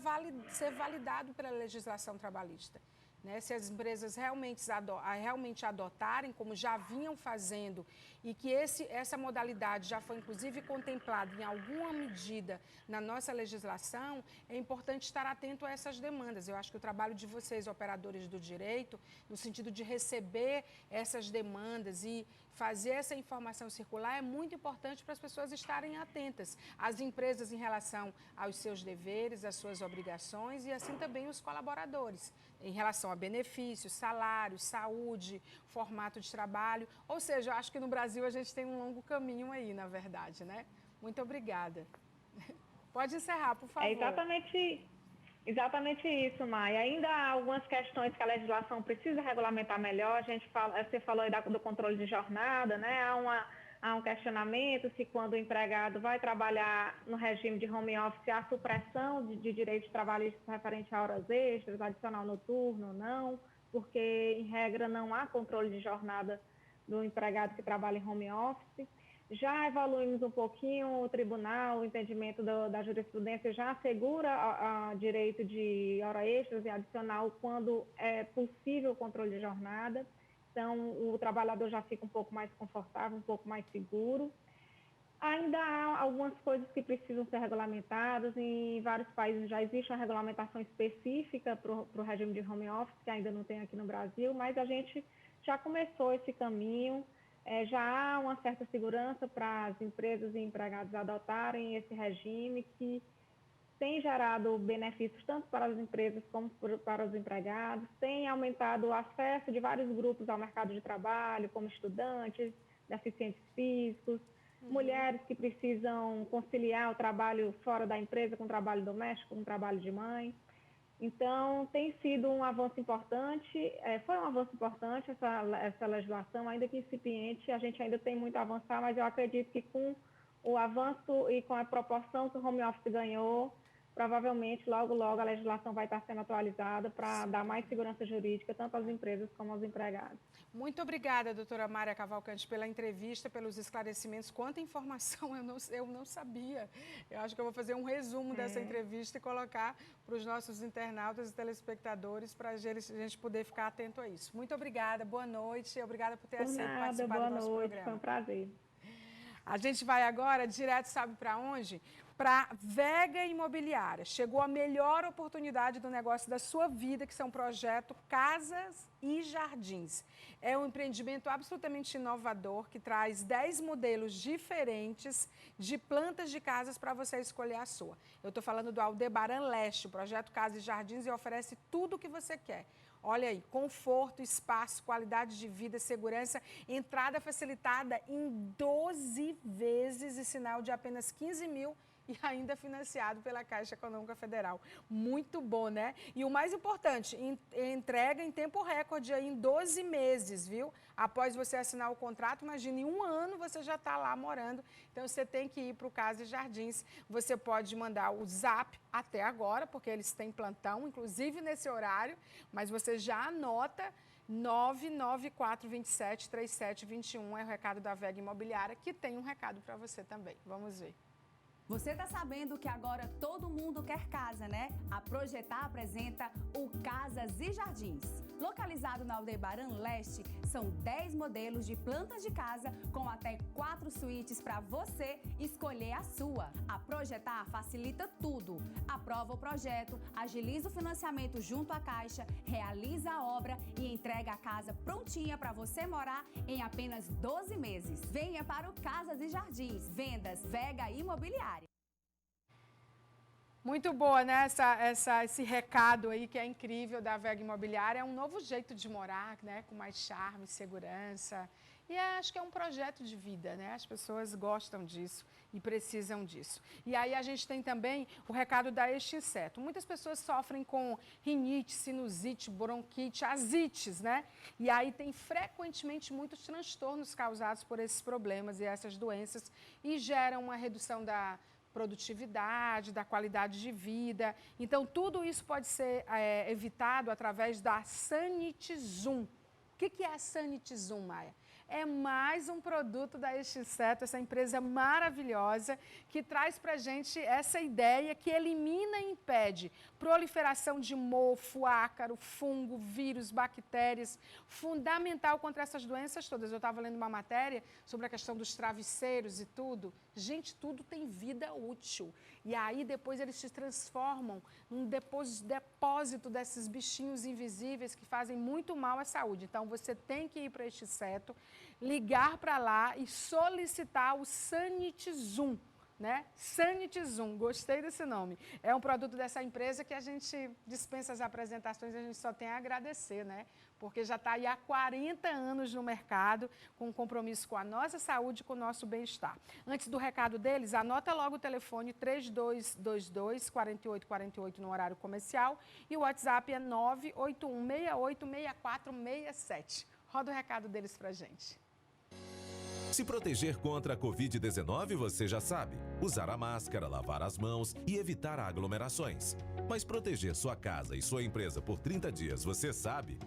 ser validado pela legislação trabalhista. Né? Se as empresas realmente adotarem, como já vinham fazendo, e que essa modalidade já foi, inclusive, contemplada em alguma medida na nossa legislação, é importante estar atento a essas demandas. Eu acho que o trabalho de vocês, operadores do direito, no sentido de receber essas demandas e fazer essa informação circular, é muito importante para as pessoas estarem atentas. As empresas em relação aos seus deveres, às suas obrigações, e assim também os colaboradores, em relação a benefícios, salários, saúde, formato de trabalho. Ou seja, eu acho que no Brasil a gente tem um longo caminho aí, na verdade, né? Muito obrigada. Pode encerrar, por favor. É exatamente isso, Maia. Ainda há algumas questões que a legislação precisa regulamentar melhor. Você falou aí do controle de jornada, né? Há um questionamento se quando o empregado vai trabalhar no regime de home office, há supressão de direitos trabalhistas referente a horas extras, adicional noturno ou não, porque, em regra, não há controle de jornada do empregado que trabalha em home office. Já evoluímos um pouquinho o tribunal, o entendimento da jurisprudência já assegura a direito de hora extras e adicional quando é possível o controle de jornada. Então, o trabalhador já fica um pouco mais confortável, um pouco mais seguro. Ainda há algumas coisas que precisam ser regulamentadas. Em vários países já existe uma regulamentação específica para o regime de home office, que ainda não tem aqui no Brasil, mas a gente já começou esse caminho. Já há uma certa segurança para as empresas e empregados adotarem esse regime que tem gerado benefícios tanto para as empresas como para os empregados, tem aumentado o acesso de vários grupos ao mercado de trabalho, como estudantes, deficientes físicos, mulheres que precisam conciliar o trabalho fora da empresa com o trabalho doméstico, com o trabalho de mãe. Então, tem sido um avanço importante, foi um avanço importante essa legislação, ainda que incipiente, a gente ainda tem muito a avançar, mas eu acredito que com o avanço e com a proporção que o home office ganhou, provavelmente, logo, logo, a legislação vai estar sendo atualizada para dar mais segurança jurídica, tanto às empresas como aos empregados. Muito obrigada, doutora Mária Cavalcante, pela entrevista, pelos esclarecimentos. Quanta informação eu não sabia. Eu acho que eu vou fazer um resumo dessa entrevista e colocar para os nossos internautas e telespectadores para a gente poder ficar atento a isso. Muito obrigada, boa noite. Obrigada por ter participado do nosso programa. Foi um prazer. A gente vai agora direto, sabe para onde? Para Vega Imobiliária. Chegou a melhor oportunidade do negócio da sua vida, que são o projeto Casas e Jardins. É um empreendimento absolutamente inovador, que traz 10 modelos diferentes de plantas de casas para você escolher a sua. Eu estou falando do Aldebaran Leste, o projeto Casas e Jardins, e oferece tudo o que você quer. Olha aí, conforto, espaço, qualidade de vida, segurança, entrada facilitada em 12 vezes e sinal de apenas 15 mil e ainda financiado pela Caixa Econômica Federal. Muito bom, né? E o mais importante, entrega em tempo recorde aí em 12 meses, viu? Após você assinar o contrato, imagine, em um ano você já está lá morando. Então, você tem que ir para o Casa e Jardins. Você pode mandar o zap até agora, porque eles têm plantão, inclusive nesse horário, mas você já anota 994273721, é o recado da Vega Imobiliária, que tem um recado para você também. Vamos ver. Você está sabendo que agora todo mundo quer casa, né? A Projetar apresenta o Casas e Jardins. Localizado na Aldebaran Leste, são 10 modelos de plantas de casa com até 4 suítes para você escolher a sua. A Projetar facilita tudo. Aprova o projeto, agiliza o financiamento junto à Caixa, realiza a obra e entrega a casa prontinha para você morar em apenas 12 meses. Venha para o Casas e Jardins. Vendas Vega Imobiliária. Muito boa, né? Esse recado aí que é incrível da Vega Imobiliária. É um novo jeito de morar, né? Com mais charme, segurança. E acho que é um projeto de vida, né? As pessoas gostam disso e precisam disso. E aí a gente tem também o recado da Extinseto. Muitas pessoas sofrem com rinite, sinusite, bronquite, asites, né? E aí tem frequentemente muitos transtornos causados por esses problemas e essas doenças e geram uma redução da produtividade, da qualidade de vida. Então, tudo isso pode ser evitado através da Sanitizum. O que é a Sanitizum, Maia? É mais um produto da Extinseto, essa empresa maravilhosa que traz para a gente essa ideia que elimina e impede proliferação de mofo, ácaro, fungo, vírus, bactérias, fundamental contra essas doenças todas. Eu estava lendo uma matéria sobre a questão dos travesseiros e tudo. Gente, tudo tem vida útil. E aí depois eles se transformam num depósito desses bichinhos invisíveis que fazem muito mal à saúde. Então você tem que ir para este seto, ligar para lá e solicitar o Sanitizum, né? Sanitizum, gostei desse nome. É um produto dessa empresa que a gente dispensa as apresentações, a gente só tem a agradecer, né? Porque já está aí há 40 anos no mercado, com compromisso com a nossa saúde e com o nosso bem-estar. Antes do recado deles, anota logo o telefone 3222-4848 no horário comercial e o WhatsApp é 981686467. Roda o recado deles pra gente. Se proteger contra a Covid-19, você já sabe. Usar a máscara, lavar as mãos e evitar aglomerações. Mas proteger sua casa e sua empresa por 30 dias, você sabe?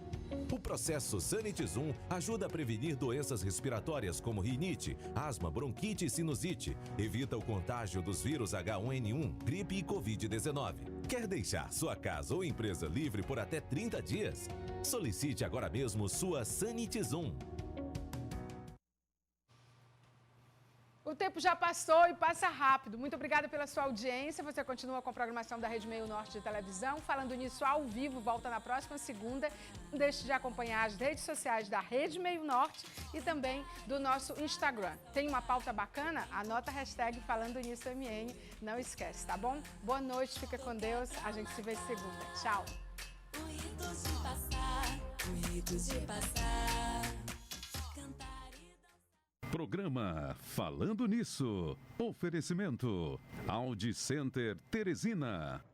O processo Sanitizum ajuda a prevenir doenças respiratórias como rinite, asma, bronquite e sinusite. Evita o contágio dos vírus H1N1, gripe e Covid-19. Quer deixar sua casa ou empresa livre por até 30 dias? Solicite agora mesmo sua Sanitizum. O tempo já passou e passa rápido. Muito obrigada pela sua audiência. Você continua com a programação da Rede Meio Norte de televisão. Falando nisso ao vivo, volta na próxima segunda. Não deixe de acompanhar as redes sociais da Rede Meio Norte e também do nosso Instagram. Tem uma pauta bacana? Anota a hashtag Falando Nisso MN. Não esquece, tá bom? Boa noite, fica com Deus. A gente se vê segunda. Tchau. Programa Falando Nisso. Oferecimento Audi Center Teresina.